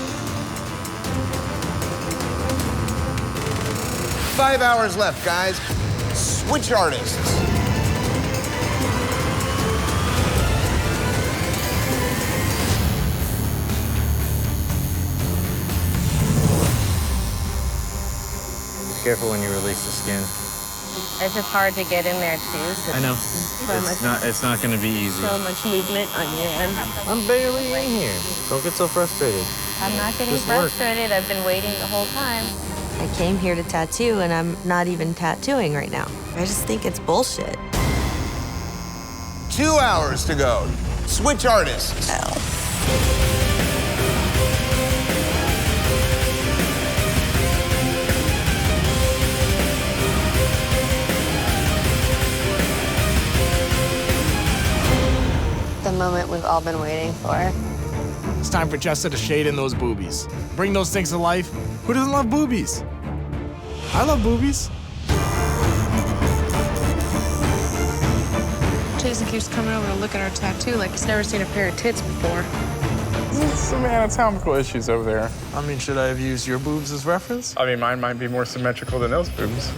5 hours left, guys. Switch artists. Careful when you release the skin. It's just hard to get in there too. So I know. so It's not gonna be easy. So much movement on your end. I'm barely in here. Don't get so frustrated. I'm not getting Just work. frustrated. I've been waiting the whole time. I came here to tattoo and I'm not even tattooing right now. I just think it's bullshit. 2 hours to go. Switch artists. The moment we've all been waiting for. It's time for Jessa to shade in those boobies. Bring those things to life. Who doesn't love boobies? I love boobies. Jason keeps coming over to look at our tattoo like he's never seen a pair of tits before. Some anatomical issues over there. I mean, should I have used your boobs as reference? I mean, mine might be more symmetrical than those boobs.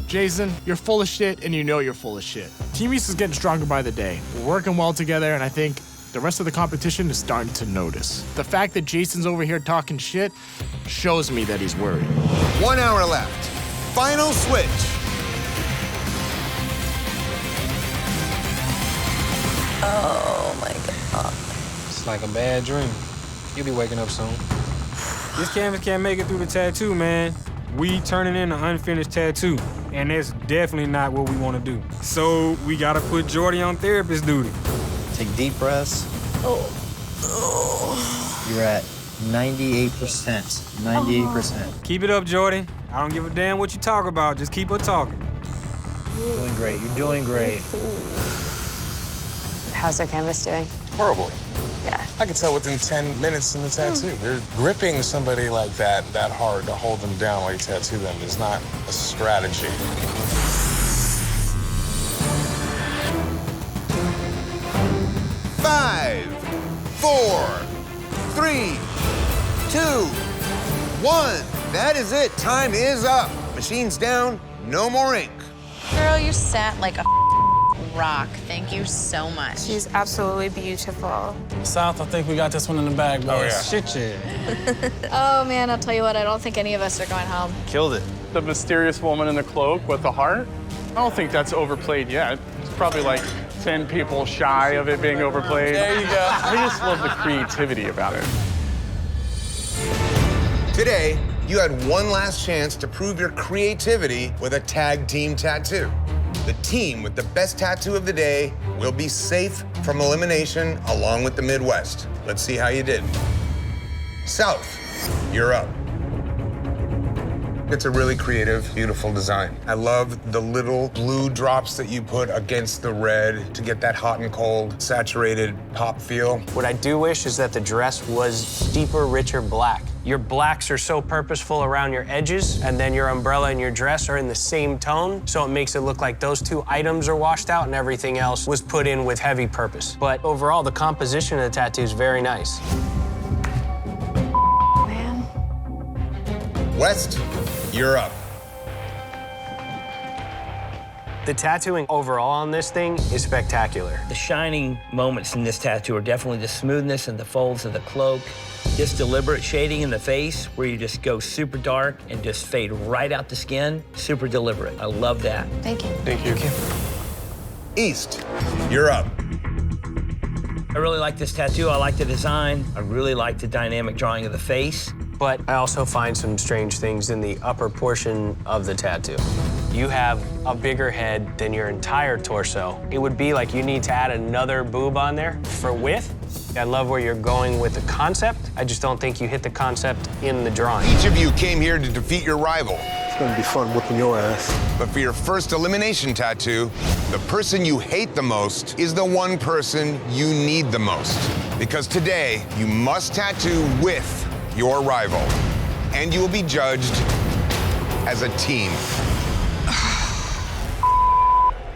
Jason, you're full of shit, and you know you're full of shit. Team East is getting stronger by the day. We're working well together, and I think the rest of the competition is starting to notice. The fact that Jason's over here talking shit shows me that he's worried. 1 hour left. Final switch. Oh my God. It's like a bad dream. You'll be waking up soon. This canvas can't make it through the tattoo, man. We turning in an unfinished tattoo, and that's definitely not what we want to do. So we gotta put Jordy on therapist duty. Take deep breaths. You're at 98%. 98%. Keep it up, Jordy. I don't give a damn what you talk about. Just keep her talking. You're doing great. You're doing great. How's our canvas doing? Horribly. Yeah. I could tell within 10 minutes in the tattoo. You're gripping somebody like that hard to hold them down while you tattoo them is not a strategy. Five, 4, 3, 2, 1. That is it. Time is up. Machine's down. No more ink. Girl, you sat like a rock. Thank you so much. She's absolutely beautiful. South, I think we got this one in the bag, boys. Oh, yeah. Shit, yeah. Oh, man, I'll tell you what, I don't think any of us are going home. Killed it. The mysterious woman in the cloak with the heart. I don't think that's overplayed yet. It's probably like 10 people shy of it being overplayed. There you go. I just love the creativity about it. Today, you had one last chance to prove your creativity with a tag team tattoo. The team with the best tattoo of the day will be safe from elimination along with the Midwest. Let's see how you did. South, you're up. It's a really creative, beautiful design. I love the little blue drops that you put against the red to get that hot and cold, saturated pop feel. What I do wish is that the dress was deeper, richer black. Your blacks are so purposeful around your edges, and then your umbrella and your dress are in the same tone, so it makes it look like those two items are washed out and everything else was put in with heavy purpose. But overall, the composition of the tattoo is very nice. Man. West, you're up. The tattooing overall on this thing is spectacular. The shining moments in this tattoo are definitely the smoothness and the folds of the cloak. This deliberate shading in the face where you just go super dark and just fade right out the skin. Super deliberate. I love that. Thank you. Thank you. East, you're up. I really like this tattoo. I like the design. I really like the dynamic drawing of the face. But I also find some strange things in the upper portion of the tattoo. You have a bigger head than your entire torso. It would be like you need to add another boob on there for width. I love where you're going with the concept. I just don't think you hit the concept in the drawing. Each of you came here to defeat your rival. It's gonna be fun whipping your ass. But for your first elimination tattoo, the person you hate the most is the one person you need the most. Because today, you must tattoo with your rival. And you will be judged as a team.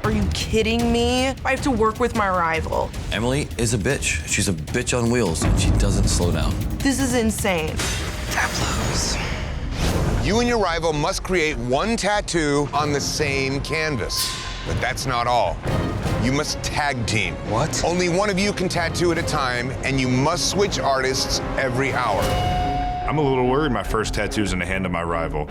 Are you kidding me? I have to work with my rival. Emily is a bitch. She's a bitch on wheels, and she doesn't slow down. This is insane. Tableaus. You and your rival must create one tattoo on the same canvas. But that's not all. You must tag team. What? Only one of you can tattoo at a time, and you must switch artists every hour. I'm a little worried my first tattoo's in the hand of my rival.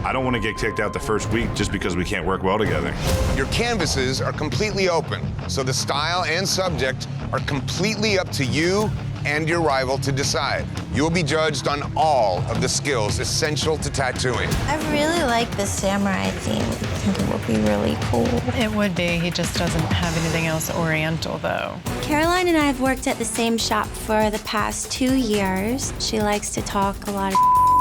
I don't want to get kicked out the first week just because we can't work well together. Your canvases are completely open, so the style and subject are completely up to you and your rival to decide. You'll be judged on all of the skills essential to tattooing. I really like the samurai theme. I think it would be really cool. It would be. He just doesn't have anything else oriental, though. Caroline and I have worked at the same shop for the past 2 years. She likes to talk a lot of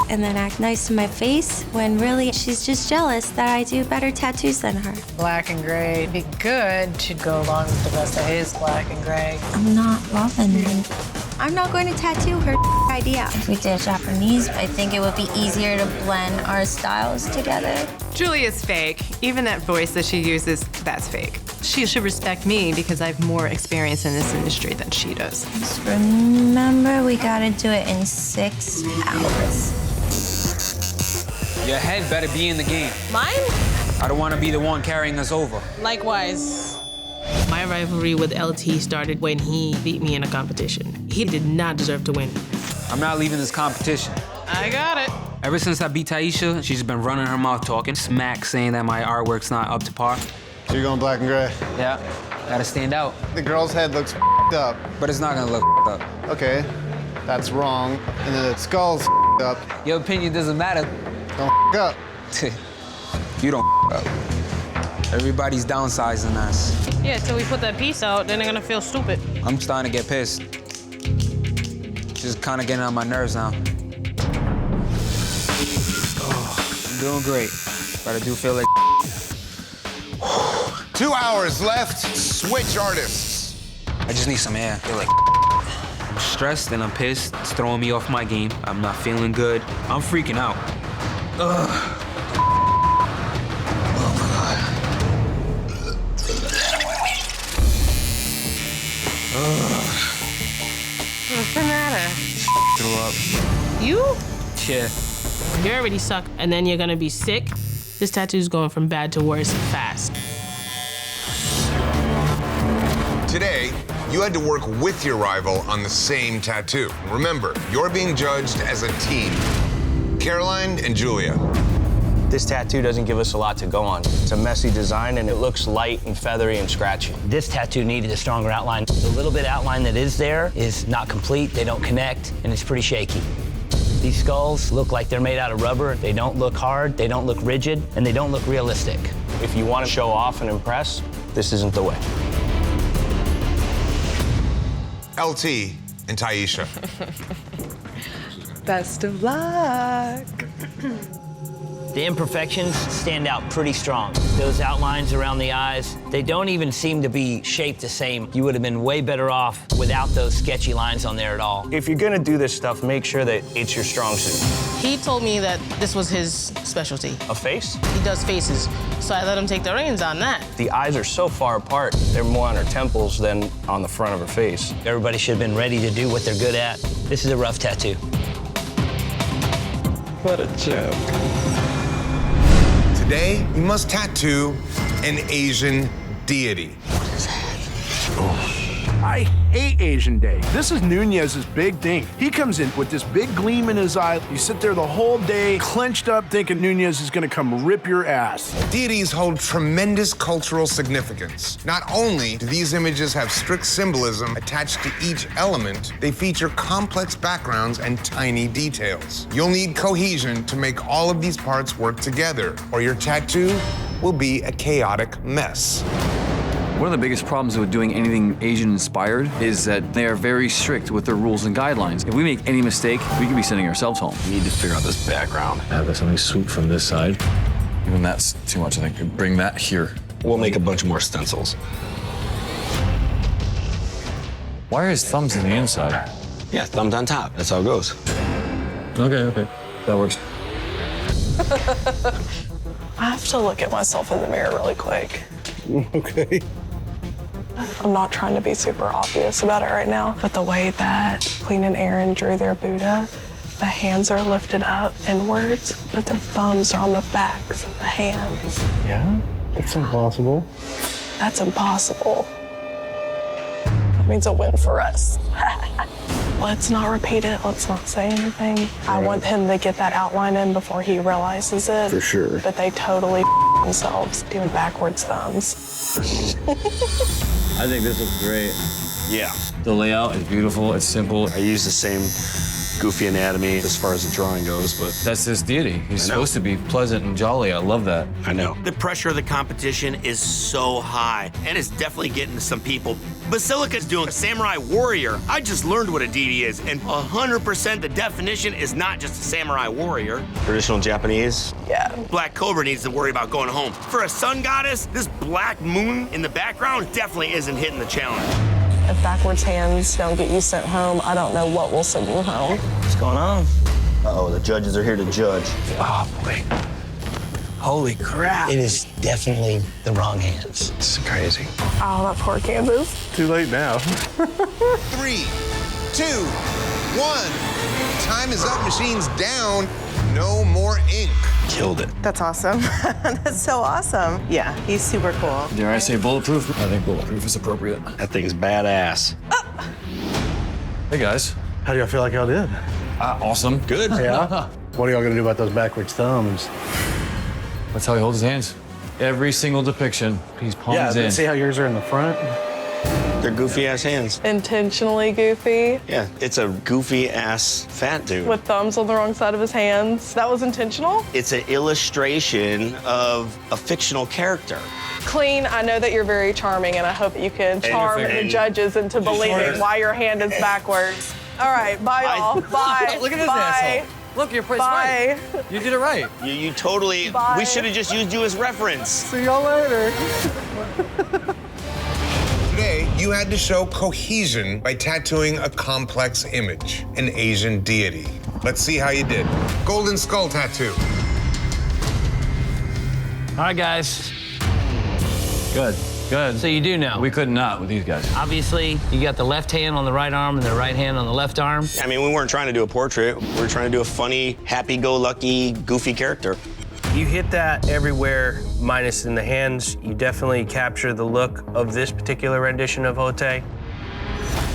and then act nice to my face when really she's just jealous that I do better tattoos than her. Black and gray. It'd be good to go along with the rest of his black and gray. I'm not loving it. I'm not going to tattoo her idea. If we did Japanese, I think it would be easier to blend our styles together. Julia's fake. Even that voice that she uses, that's fake. She should respect me because I have more experience in this industry than she does. Just remember, we gotta do it in 6 hours. Your head better be in the game. Mine? I don't want to be the one carrying us over. Likewise. My rivalry with LT started when he beat me in a competition. He did not deserve to win. I'm not leaving this competition. I got it. Ever since I beat Taisha, she's been running her mouth talking smack, saying that my artwork's not up to par. So you're going black and gray? Yeah, gotta stand out. The girl's head looks f***ed up. But it's not gonna look f***ed up. Okay, that's wrong. And then the skull's f***ed up. Your opinion doesn't matter. Don't f*** up. You don't f*** up. Everybody's downsizing us. Yeah, till we put that piece out, then they're gonna feel stupid. I'm starting to get pissed. Just kind of getting on my nerves now. Oh, I'm doing great, but I do feel like 2 hours left. Switch artists. I just need some air. I feel like I'm stressed and I'm pissed. It's throwing me off my game. I'm not feeling good. I'm freaking out. Ugh. What's the matter? Throw up. You? Yeah. You already suck, and then you're gonna be sick. This tattoo's going from bad to worse fast. Today, you had to work with your rival on the same tattoo. Remember, you're being judged as a team. Caroline and Julia. This tattoo doesn't give us a lot to go on. It's a messy design and it looks light and feathery and scratchy. This tattoo needed a stronger outline. The little bit of outline that is there is not complete, they don't connect, and it's pretty shaky. These skulls look like they're made out of rubber. They don't look hard, they don't look rigid, and they don't look realistic. If you want to show off and impress, this isn't the way. LT and Taisha. Best of luck. The imperfections stand out pretty strong. Those outlines around the eyes, they don't even seem to be shaped the same. You would have been way better off without those sketchy lines on there at all. If you're gonna do this stuff, make sure that it's your strong suit. He told me that this was his specialty. A face? He does faces, so I let him take the reins on that. The eyes are so far apart, they're more on her temples than on the front of her face. Everybody should have been ready to do what they're good at. This is a rough tattoo. What a joke. Today, you must tattoo an Asian deity. I hate Asian Day. This is Nunez's big thing. He comes in with this big gleam in his eye. You sit there the whole day, clenched up, thinking Nunez is gonna come rip your ass. Deities hold tremendous cultural significance. Not only do these images have strict symbolism attached to each element, they feature complex backgrounds and tiny details. You'll need cohesion to make all of these parts work together, or your tattoo will be a chaotic mess. One of the biggest problems with doing anything Asian-inspired is that they are very strict with their rules and guidelines. If we make any mistake, we could be sending ourselves home. We need to figure out this background. Have something swoop from this side. Even that's too much, I think. Bring that here. We'll make a bunch more stencils. Why are his thumbs on the inside? Yeah, thumbs on top. That's how it goes. Okay. That works. I have to look at myself in the mirror really quick. Okay. I'm not trying to be super obvious about it right now, but the way that Clean and Aaron drew their Buddha, the hands are lifted up inwards, but their thumbs are on the backs of the hands. Yeah? That's impossible. That's impossible. That means a win for us. Let's not repeat it. Let's not say anything. I want him to get that outline in before he realizes it. For sure. But they totally themselves doing backwards thumbs. I think this looks great. Yeah. The layout is beautiful, it's simple. I use the same goofy anatomy as far as the drawing goes, but That's his deity. He's supposed to be pleasant and jolly. I love that. I know. The pressure of the competition is so high, and it's definitely getting to some people. Basilica's doing a samurai warrior. I just learned what a deity is, and 100% the definition is not just a samurai warrior. Traditional Japanese. Yeah. Black Cobra needs to worry about going home. For a sun goddess, this black moon in the background definitely isn't hitting the challenge. If backwards hands don't get you sent home, I don't know what will send you home. What's going on? Uh-oh, the judges are here to judge. Oh, boy. Holy crap. It is definitely the wrong hands. This is crazy. Oh, that poor Kansas. Too late now. 3, 2, 1. Time is up, machine's down. No more ink. Killed it. That's awesome. That's so awesome. Yeah, he's super cool. Dare I say bulletproof? I think bulletproof is appropriate. That thing's badass. Hey, guys. How do y'all feel like y'all did? Awesome. Good. Yeah? What are y'all gonna do about those backwards thumbs? That's how he holds his hands. Every single depiction, he's palms in. See how yours are in the front? They're goofy-ass hands. Intentionally goofy. Yeah, it's a goofy-ass fat dude. With thumbs on the wrong side of his hands. That was intentional? It's an illustration of a fictional character. Clean, I know that you're very charming, and I hope that you can charm the judges into believing why your hand is backwards. All right, bye, y'all. Bye. Look at his Bye. asshole. Look, you're pretty Bye. right. You did it right. You totally, Bye. we should have just used you as reference. See y'all later. Today, you had to show cohesion by tattooing a complex image, an Asian deity. Let's see how you did. Golden skull tattoo. All right, guys. Good. Good. So you do know. We could not with these guys. Obviously, you got the left hand on the right arm and the right hand on the left arm. I mean, we weren't trying to do a portrait. We were trying to do a funny, happy-go-lucky, goofy character. You hit that everywhere, minus in the hands. You definitely capture the look of this particular rendition of Hote.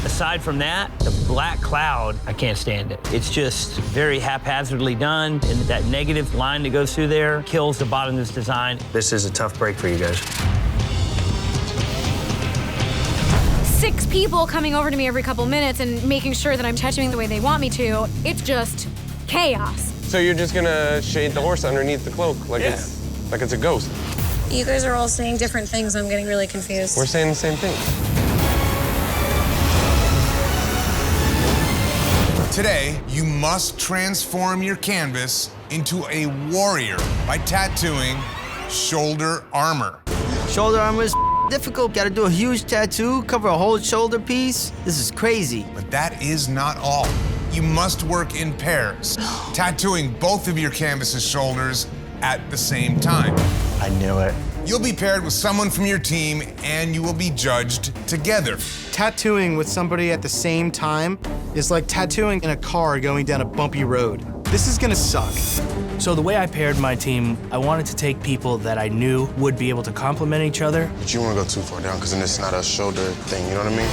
Aside from that, the black cloud, I can't stand it. It's just very haphazardly done, and that negative line that goes through there kills the bottom of this design. This is a tough break for you guys. 6 people coming over to me every couple minutes and making sure that I'm tattooing the way they want me to. It's just chaos. So you're just gonna shade the horse underneath the cloak like it's a ghost. You guys are all saying different things. I'm getting really confused. We're saying the same thing. Today, you must transform your canvas into a warrior by tattooing shoulder armor. Shoulder armor is difficult. Gotta do a huge tattoo, cover a whole shoulder piece. This is crazy. But that is not all. You must work in pairs, tattooing both of your canvas's shoulders at the same time. I knew it. You'll be paired with someone from your team, and you will be judged together. Tattooing with somebody at the same time is like tattooing in a car going down a bumpy road. This is gonna suck. So the way I paired my team, I wanted to take people that I knew would be able to complement each other. But you don't want to go too far down, because then it's not a shoulder thing, you know what I mean?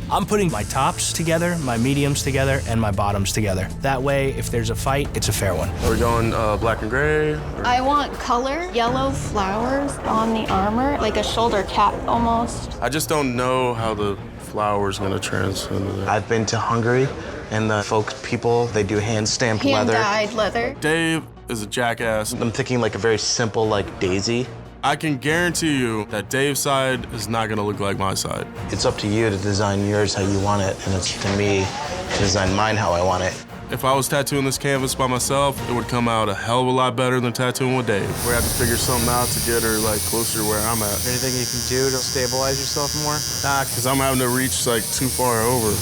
I'm putting my tops together, my mediums together, and my bottoms together. That way, if there's a fight, it's a fair one. Are we going black and gray? I want color, yellow flowers on the armor, like a shoulder cap almost. I just don't know how the flower's gonna transcend that. I've been to Hungary, and the people, they do hand-stamped leather. Hand-dyed leather. Dave is a jackass. I'm thinking like a very simple, like daisy. I can guarantee you that Dave's side is not gonna look like my side. It's up to you to design yours how you want it, and it's to me to design mine how I want it. If I was tattooing this canvas by myself, it would come out a hell of a lot better than tattooing with Dave. We have to figure something out to get her like closer to where I'm at. Anything you can do to stabilize yourself more? Nah, because I'm having to reach like too far over.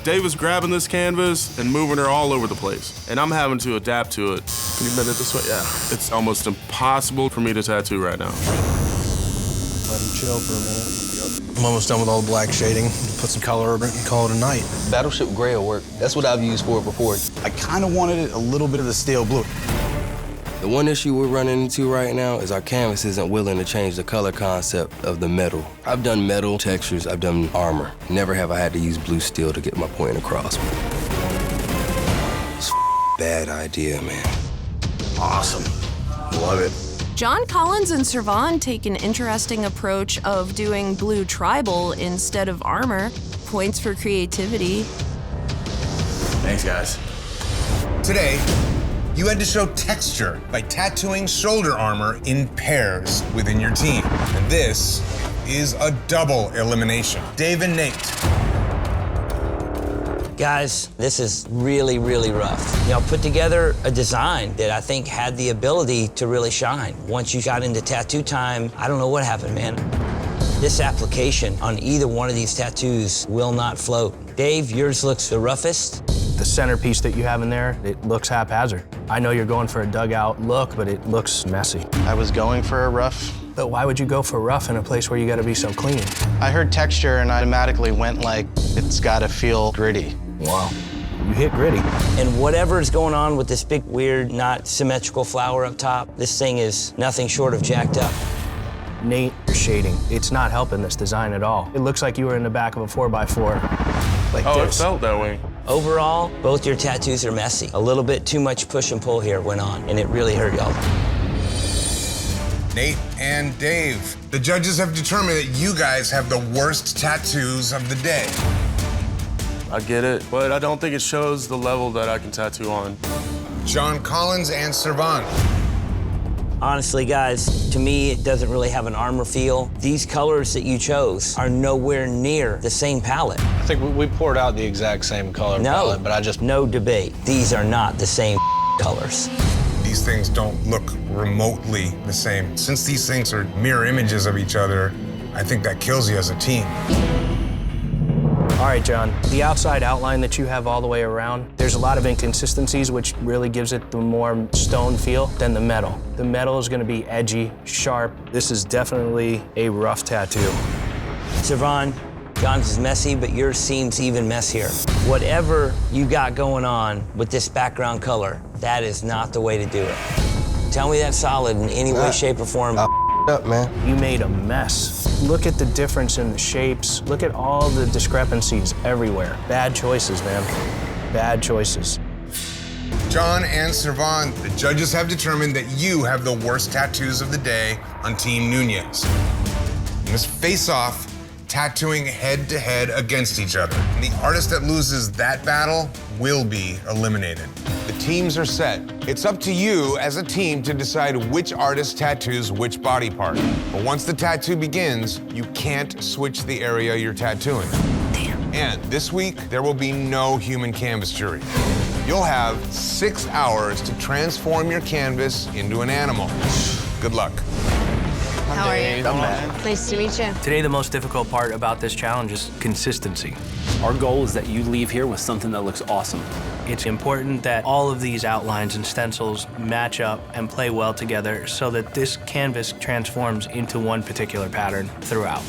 Dave is grabbing this canvas and moving her all over the place, and I'm having to adapt to it. Can you bend it this way? Yeah. It's almost impossible for me to tattoo right now. Let him chill for a minute. I'm almost done with all the black shading. Put some color over it and call it a night. Battleship gray will work. That's what I've used for it before. I kind of wanted a little bit of the steel blue. The one issue we're running into right now is our canvas isn't willing to change the color concept of the metal. I've done metal textures, I've done armor. Never have I had to use blue steel to get my point across. It's a bad idea, man. Awesome. Love it. John Collins and Servan take an interesting approach of doing blue tribal instead of armor. Points for creativity. Thanks, guys. Today, you had to show texture by tattooing shoulder armor in pairs within your team. And this is a double elimination. Dave and Nate. Guys, this is really, really rough. Y'all put together a design that I think had the ability to really shine. Once you got into tattoo time, I don't know what happened, man. This application on either one of these tattoos will not float. Dave, yours looks the roughest. The centerpiece that you have in there, it looks haphazard. I know you're going for a dugout look, but it looks messy. I was going for a rough. But why would you go for rough in a place where you gotta be so clean? I heard texture and I automatically went like, it's gotta feel gritty. Wow. You hit gritty. And whatever is going on with this big, weird, not symmetrical flower up top, this thing is nothing short of jacked up. Nate, your shading, it's not helping this design at all. It looks like you were in the back of a 4x4. Like Oh, this. it felt that way. Overall, both your tattoos are messy. A little bit too much push and pull here went on, and it really hurt y'all. Nate and Dave, the judges have determined that you guys have the worst tattoos of the day. I get it, but I don't think it shows the level that I can tattoo on. John Collins and Servan. Honestly, guys, to me, it doesn't really have an armor feel. These colors that you chose are nowhere near the same palette. I think we poured out the exact same color palette, but I just... No debate. These are not the same colors. These things don't look remotely the same. Since these things are mirror images of each other, I think that kills you as a team. All right, John, the outside outline that you have all the way around, there's a lot of inconsistencies, which really gives it the more stone feel than the metal. The metal is gonna be edgy, sharp. This is definitely a rough tattoo. Servan, John's is messy, but yours seems even messier. Whatever you got going on with this background color, that is not the way to do it. Tell me that's solid in any way, shape, or form. Up, man. You made a mess. Look at the difference in the shapes. Look at all the discrepancies everywhere. Bad choices, man. Bad choices. John and Servan, the judges have determined that you have the worst tattoos of the day on Team Nunez. You must face off, tattooing head-to-head against each other. And the artist that loses that battle will be eliminated. The teams are set. It's up to you as a team to decide which artist tattoos which body part. But once the tattoo begins, you can't switch the area you're tattooing. Damn. And this week, there will be no human canvas jury. You'll have 6 hours to transform your canvas into an animal. Good luck. How are you? Nice to meet you. Today, the most difficult part about this challenge is consistency. Our goal is that you leave here with something that looks awesome. It's important that all of these outlines and stencils match up and play well together so that this canvas transforms into one particular pattern throughout.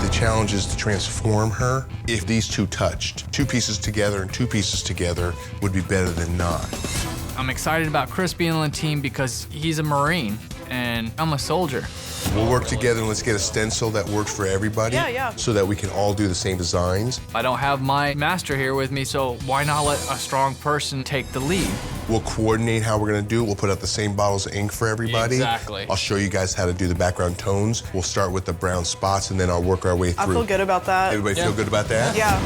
The challenge is to transform her. If these two touched, 2 pieces together and 2 pieces together would be better than not. I'm excited about Chris being on the team because he's a Marine and I'm a soldier. We'll work together and let's get a stencil that works for everybody so that we can all do the same designs. I don't have my master here with me, so why not let a strong person take the lead? We'll coordinate how we're gonna do it. We'll put out the same bottles of ink for everybody. Exactly. I'll show you guys how to do the background tones. We'll start with the brown spots and then I'll work our way through. I feel good about that. Everybody feel good about that? Yeah.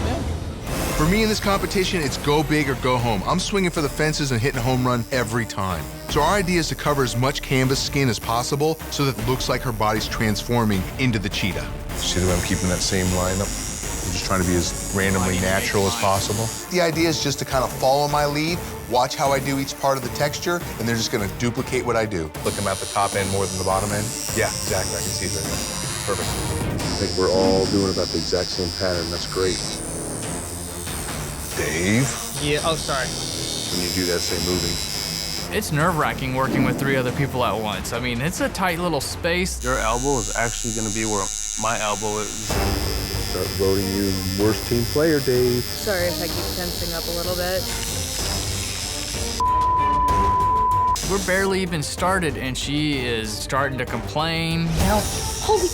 For me in this competition, it's go big or go home. I'm swinging for the fences and hitting a home run every time. So our idea is to cover as much canvas skin as possible so that it looks like her body's transforming into the cheetah. See that I'm keeping that same lineup? I'm just trying to be as randomly natural as possible. The idea is just to kind of follow my lead, watch how I do each part of the texture, and they're just gonna duplicate what I do. Look, I'm at the top end more than the bottom end? Yeah, exactly. I can see that. Perfect. I think we're all doing about the exact same pattern. That's great. Dave? Yeah, oh, sorry. When you do that, say moving. It's nerve-wracking working with 3 other people at once. I mean, it's a tight little space. Your elbow is actually going to be where my elbow is. Start voting you worst team player, Dave. Sorry if I keep tensing up a little bit. We're barely even started, and she is starting to complain. Holy.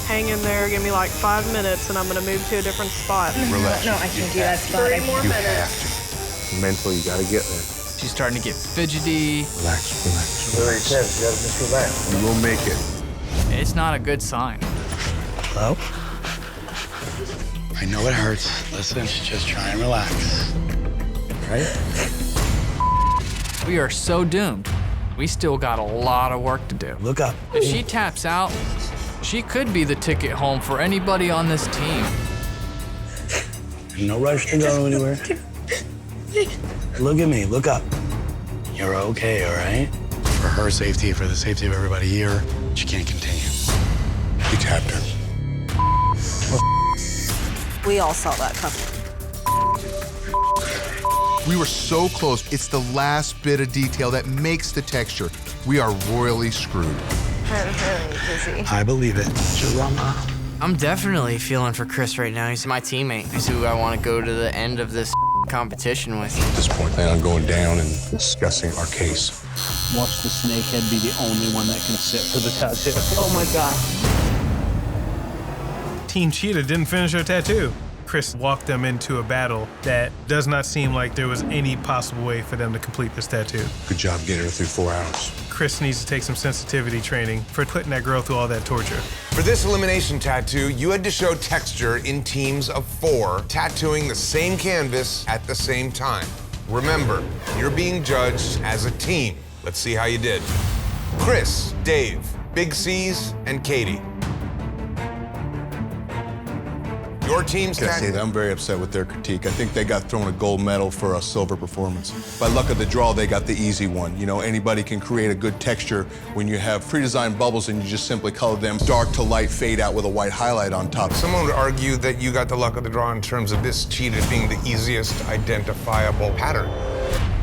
Hang in there, give me like 5 minutes, and I'm gonna move to a different spot. Relax. No, I can't do that spot. 3 more You minutes. have to. Mentally, you gotta get there. She's starting to get fidgety. Relax, relax. Very tense, you gotta just relax. You will make it. It's not a good sign. Hello? I know it hurts. Listen, just try and relax. Right? We are so doomed. We still got a lot of work to do. Look up. If she taps out, she could be the ticket home for anybody on this team. No rush to go anywhere. Look at me, look up. You're okay, all right? For her safety, for the safety of everybody here, she can't continue. He tapped her. We all saw that coming. We were so close. It's the last bit of detail that makes the texture. We are royally screwed. I'm really busy. I believe it. Drama. I'm definitely feeling for Chris right now. He's my teammate. He's who I want to go to the end of this competition with. At this point, plan on going down and discussing our case. Watch the snakehead be the only one that can sit for the tattoo. Oh my God. Team Cheetah didn't finish her tattoo. Chris walked them into a battle that does not seem like there was any possible way for them to complete this tattoo. Good job getting her through 4 hours. Chris needs to take some sensitivity training for putting that girl through all that torture. For this elimination tattoo, you had to show texture in teams of 4, tattooing the same canvas at the same time. Remember, you're being judged as a team. Let's see how you did. Chris, Dave, Big C's, and Katie. Your team's I say that I'm very upset with their critique. I think they got thrown a gold medal for a silver performance. By luck of the draw, they got the easy one. You know, anybody can create a good texture when you have pre-designed bubbles and you just simply color them dark to light fade out with a white highlight on top. Someone would argue that you got the luck of the draw in terms of this cheetah being the easiest identifiable pattern.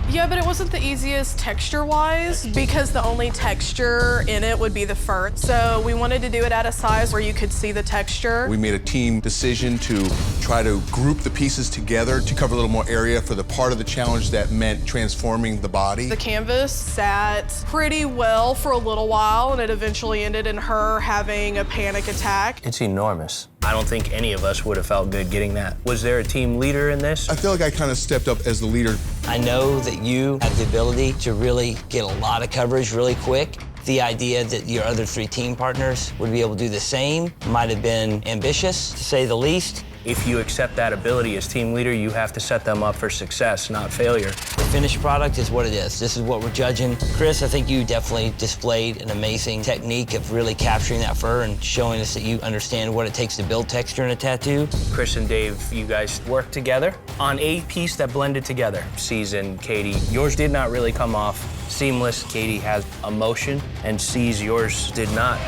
Yeah, but it wasn't the easiest texture-wise because the only texture in it would be the fur. So we wanted to do it at a size where you could see the texture. We made a team decision to try to group the pieces together to cover a little more area for the part of the challenge that meant transforming the body. The canvas sat pretty well for a little while, and it eventually ended in her having a panic attack. It's enormous. I don't think any of us would have felt good getting that. Was there a team leader in this? I feel like I kind of stepped up as the leader. I know that you have the ability to really get a lot of coverage really quick. The idea that your other 3 team partners would be able to do the same might have been ambitious, to say the least. If you accept that ability as team leader, you have to set them up for success, not failure. The finished product is what it is. This is what we're judging. Chris, I think you definitely displayed an amazing technique of really capturing that fur and showing us that you understand what it takes to build texture in a tattoo. Chris and Dave, you guys worked together on a piece that blended together. C's and Katie, yours did not really come off seamless. Katie has emotion, and C's, yours did not.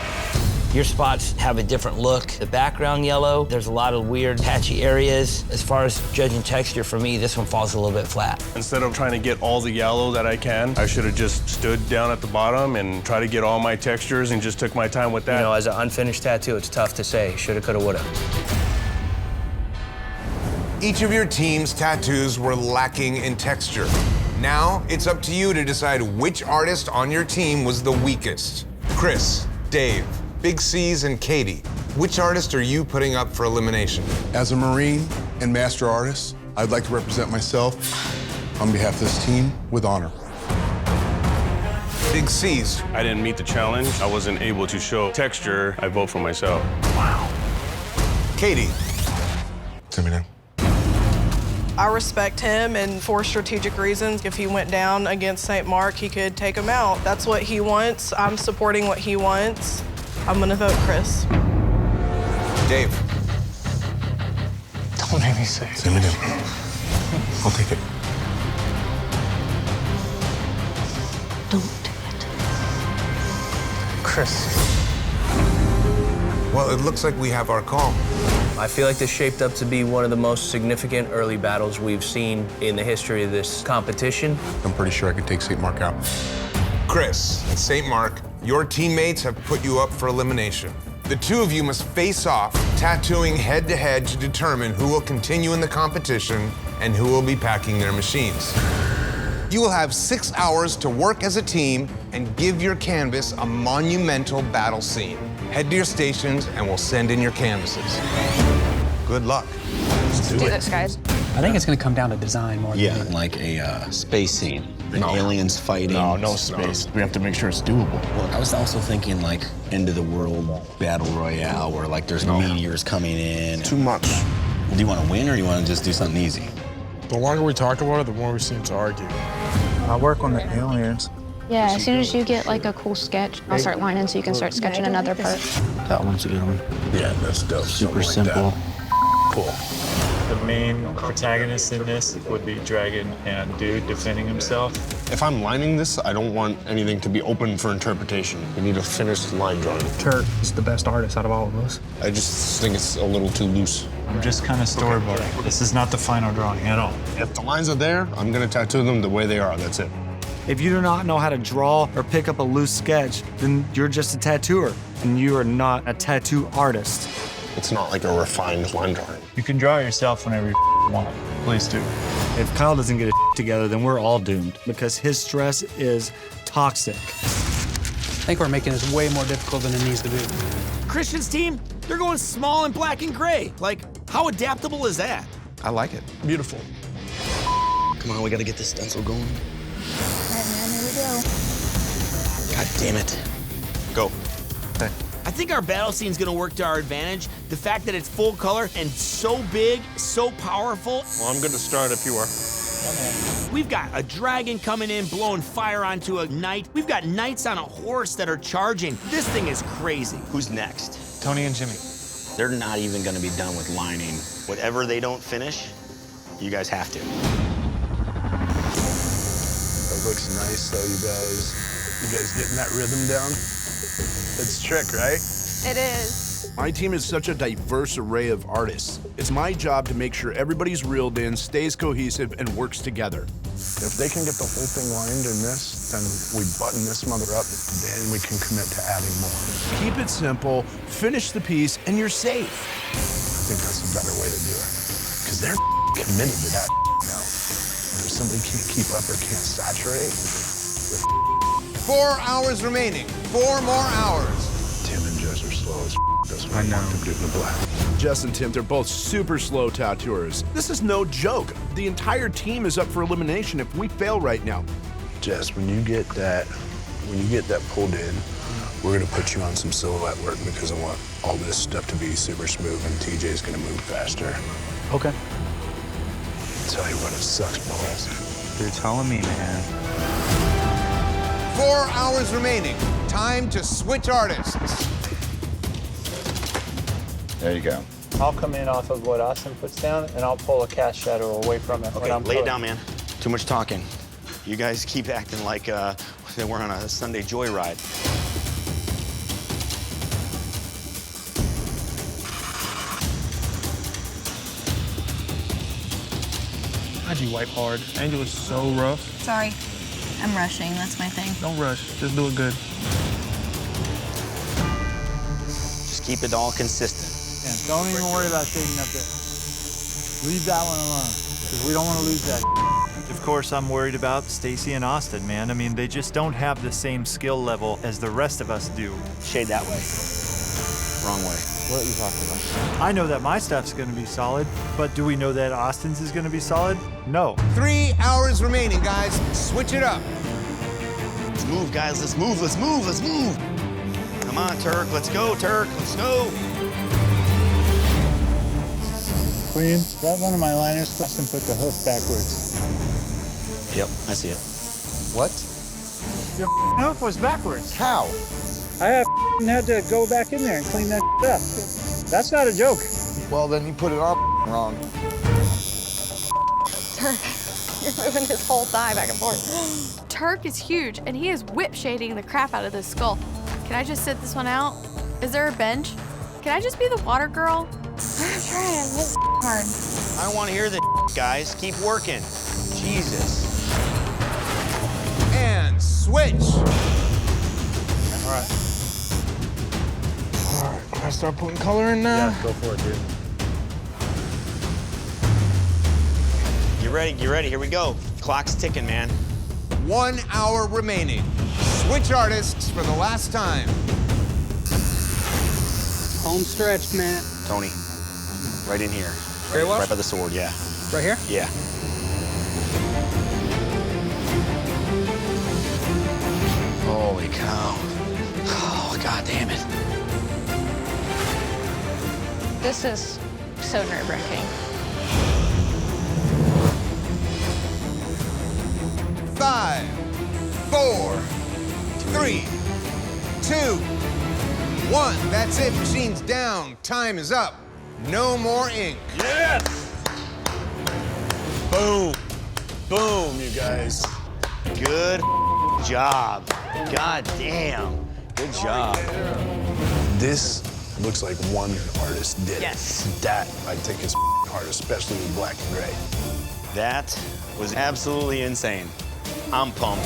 Your spots have a different look. The background yellow, there's a lot of weird patchy areas. As far as judging texture, for me, this one falls a little bit flat. Instead of trying to get all the yellow that I can, I should have just stood down at the bottom and tried to get all my textures and just took my time with that. You know, as an unfinished tattoo, it's tough to say. Shoulda, coulda, woulda. Each of your team's tattoos were lacking in texture. Now, it's up to you to decide which artist on your team was the weakest. Chris, Dave, Big C's, and Katie, which artist are you putting up for elimination? As a Marine and master artist, I'd like to represent myself on behalf of this team with honor. Big C's. I didn't meet the challenge. I wasn't able to show texture. I vote for myself. Wow. Katie. Send me down. I respect him, and for strategic reasons, if he went down against St. Mark, he could take him out. That's what he wants. I'm supporting what he wants. I'm gonna vote Chris. Dave. Don't make me say it. Send me down. I'll take it. Don't do it. Chris. Well, it looks like we have our call. I feel like this shaped up to be one of the most significant early battles we've seen in the history of this competition. I'm pretty sure I could take St. Mark out. Chris and St. Mark, your teammates have put you up for elimination. The 2 of you must face off, tattooing head-to-head to determine who will continue in the competition and who will be packing their machines. You will have 6 hours to work as a team and give your canvas a monumental battle scene. Head to your stations and we'll send in your canvases. Good luck. Let's do this, guys. I think it's going to come down to design more than anything. Like a space scene. Aliens fighting. No space. We have to make sure it's doable. Well, I was also thinking like end of the world battle royale where like there's meteors coming in. Too much. Do you want to win or do you want to just do something easy? The longer we talk about it, the more we seem to argue. I'll work on the aliens. Yeah, as soon as you get like a cool sketch, I'll start lining so you can start sketching another part. That one's a good one. Yeah, that's dope. Super simple. Cool. The main protagonist in this would be Dragon and Dude defending himself. If I'm lining this, I don't want anything to be open for interpretation. We need a finished line drawing. Turk is the best artist out of all of us. I just think it's a little too loose. I'm just kind of storyboarding. This is not the final drawing at all. If the lines are there, I'm gonna tattoo them the way they are, that's it. If you do not know how to draw or pick up a loose sketch, then you're just a tattooer, and you are not a tattoo artist. It's not like a refined line drawing. You can draw yourself whenever you want. Please do. If Kyle doesn't get his together, then we're all doomed because his stress is toxic. I think we're making this way more difficult than it needs to be. Christian's team, they're going small and black and gray. Like, how adaptable is that? I like it. Beautiful. Come on, we gotta get this stencil going. All right, man, here we go. God damn it. Go. I think our battle scene's gonna work to our advantage. The fact that it's full color and so big, so powerful. Well, I'm good to start if you are. We've got a dragon coming in, blowing fire onto a knight. We've got knights on a horse that are charging. This thing is crazy. Who's next? Tony and Jimmy. They're not even gonna be done with lining. Whatever they don't finish, you guys have to. It looks nice, though, you guys. You guys getting that rhythm down? It's a trick, right? It is. My team is such a diverse array of artists. It's my job to make sure everybody's reeled in, stays cohesive, and works together. If they can get the whole thing lined in this, then we button this mother up, then we can commit to adding more. Keep it simple, finish the piece, and you're safe. I think that's a better way to do it. Because they're committed to that now. If somebody can't keep up or can't saturate, 4 hours remaining. 4 more hours. Tim and Jess are slow as that's what I want them to do in the black. Jess and Tim, they're both super slow tattooers. This is no joke. The entire team is up for elimination if we fail right now. Jess, when you get that pulled in, we're gonna put you on some silhouette work because I want all this stuff to be super smooth and TJ's gonna move faster. Okay. Tell you what, it sucks balls. You're telling me, man. 4 hours remaining. Time to switch artists. There you go. I'll come in off of what Austin puts down, and I'll pull a cast shadow away from it. Okay, lay it down, man. Too much talking. You guys keep acting like we're on a Sunday joyride. How'd you wipe hard? Angel is so rough. Sorry, I'm rushing. That's my thing. Don't rush. Just do it good. Just keep it all consistent. Yeah, don't even worry about shading up there. Leave that one alone, because we don't want to lose that. Of course, I'm worried about Stacy and Austin, man. I mean, they just don't have the same skill level as the rest of us do. Shade that way. Wrong way. What are you talking about? I know that my stuff's gonna be solid, but do we know that Austin's is gonna be solid? No. 3 hours remaining, guys. Switch it up. Let's move, guys. Let's move. Let's move. Let's move. Come on, Turk. Let's go, Turk. Let's go. Queen, grab one of my liners and put the hoof backwards. Yep, I see it. What? Your hoof was backwards. How? I had to go back in there and clean that up. That's not a joke. Well, then you put it on wrong. Turk, you're moving his whole thigh back and forth. Turk is huge, and he is whip shading the crap out of this skull. Can I just sit this one out? Is there a bench? Can I just be the water girl? I'm trying. It's hard. I don't want to hear this, guys. Keep working. Jesus. And switch. All right. All right, can I start putting color in now? Yeah, go for it, dude. You ready? You ready? Here we go. Clock's ticking, man. 1 hour remaining. Switch artists for the last time. Home stretch, man. Tony, right in here. Very well. Right by the sword, yeah. Right here? Yeah. Holy cow. Oh, God damn it. This is so nerve-wracking. 5, 4, 3, 2, 1. That's it. Machine's down. Time is up. No more ink. Yes! Boom. Boom, you guys. Good job. God damn. Good job. This looks like one artist did it. Yes. That, I think, is hard, especially with black and gray. That was absolutely insane. I'm pumped.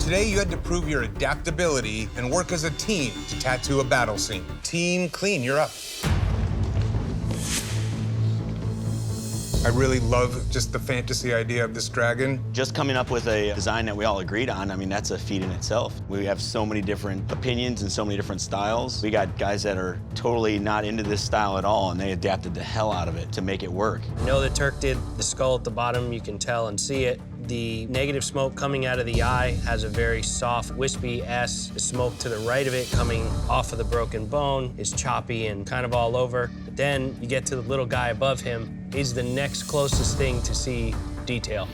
Today, you had to prove your adaptability and work as a team to tattoo a battle scene. Team Clean, you're up. I really love just the fantasy idea of this dragon. Just coming up with a design that we all agreed on, I mean, that's a feat in itself. We have so many different opinions and so many different styles. We got guys that are totally not into this style at all, and they adapted the hell out of it to make it work. You know that Turk did the skull at the bottom, you can tell and see it. The negative smoke coming out of the eye has a very soft, wispy S. The smoke to the right of it coming off of the broken bone is choppy and kind of all over. But then you get to the little guy above him. He's the next closest thing to see detail.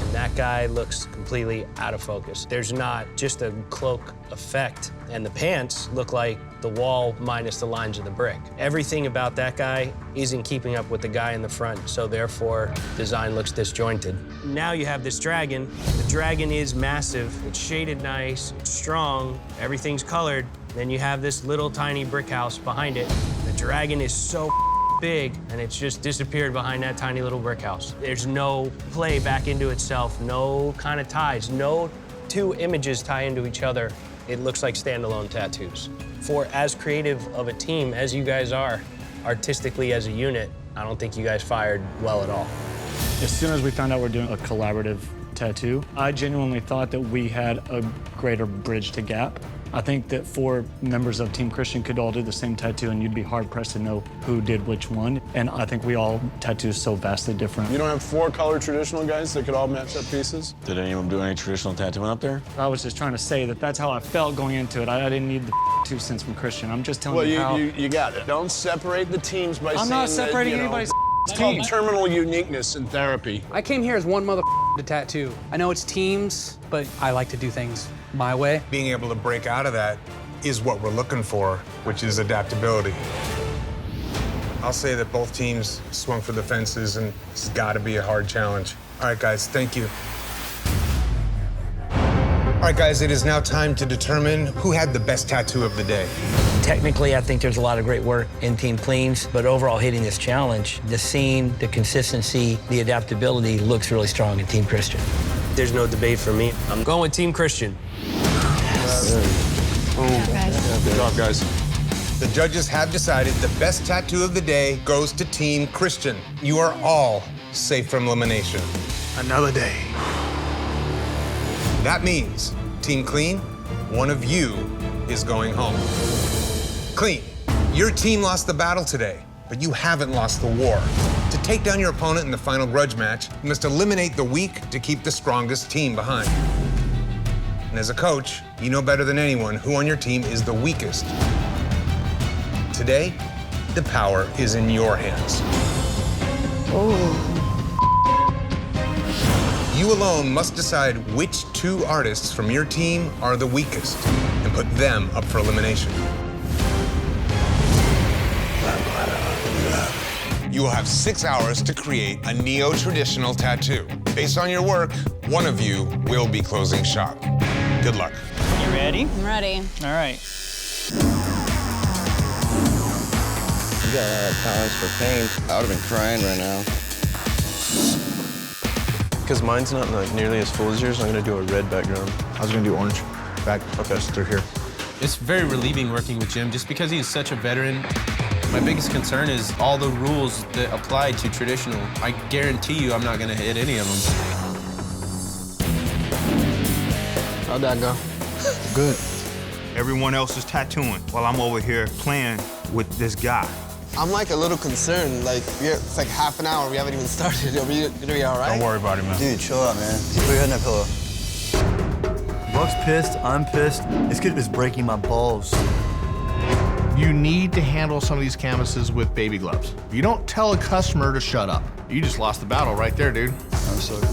And that guy looks completely out of focus. There's not just a cloak effect. And the pants look like the wall minus the lines of the brick. Everything about that guy isn't keeping up with the guy in the front, so therefore, design looks disjointed. Now you have this dragon. The dragon is massive. It's shaded nice, it's strong, everything's colored. Then you have this little tiny brick house behind it. The dragon is so big, and it's just disappeared behind that tiny little brick house. There's no play back into itself, no kind of ties, no two images tie into each other. It looks like standalone tattoos. For as creative of a team as you guys are, artistically as a unit, I don't think you guys fired well at all. As soon as we found out we're doing a collaborative tattoo, I genuinely thought that we had a greater bridge to gap. I think that 4 members of Team Christian could all do the same tattoo and you'd be hard-pressed to know who did which one. And I think we all tattoo so vastly different. You don't have 4 color traditional guys that could all match up pieces? Did anyone do any traditional tattooing up there? I was just trying to say that that's how I felt going into it. I didn't need the 2 cents from Christian. I'm just telling you how. You got it. Don't separate the teams by saying I'm not separating anybody's it's called terminal uniqueness in therapy. I came here as one mother to tattoo. I know it's teams, but I like to do things my way. Being able to break out of that is what we're looking for, which is adaptability. I'll say that both teams swung for the fences, and it's got to be a hard challenge. All right, guys, thank you. All right, guys, it is now time to determine who had the best tattoo of the day. Technically, I think there's a lot of great work in Team Cleans, but overall hitting this challenge, the seam, the consistency, the adaptability looks really strong in Team Christian. There's no debate for me. I'm going with Team Christian. Good job, guys. The judges have decided the best tattoo of the day goes to Team Christian. You are all safe from elimination. Another day. That means, Team Clean, one of you is going home. Clean, your team lost the battle today, but you haven't lost the war. To take down your opponent in the final grudge match, you must eliminate the weak to keep the strongest team behind. And as a coach, you know better than anyone who on your team is the weakest. Today, the power is in your hands. You alone must decide which 2 artists from your team are the weakest and put them up for elimination. You will have 6 hours to create a neo-traditional tattoo. Based on your work, one of you will be closing shop. Good luck. You ready? I'm ready. All right. You got a lot of tolerance for pain. I would have been crying right now. Because mine's not nearly as full as yours, I'm gonna do a red background. I was gonna do orange. Back, okay, through here. It's very relieving working with Jim, just because he's such a veteran. My biggest concern is all the rules that apply to traditional. I guarantee you I'm not gonna hit any of them. How'd that go? Good. Everyone else is tattooing while I'm over here playing with this guy. I'm like a little concerned. Like, it's like half an hour. We haven't even started. Are we gonna be all right? Don't worry about it, man. Dude, chill out, man. Put your head in that pillow. Buck's pissed. I'm pissed. This kid is breaking my balls. You need to handle some of these canvases with baby gloves. You don't tell a customer to shut up. You just lost the battle right there, dude. I'm sorry.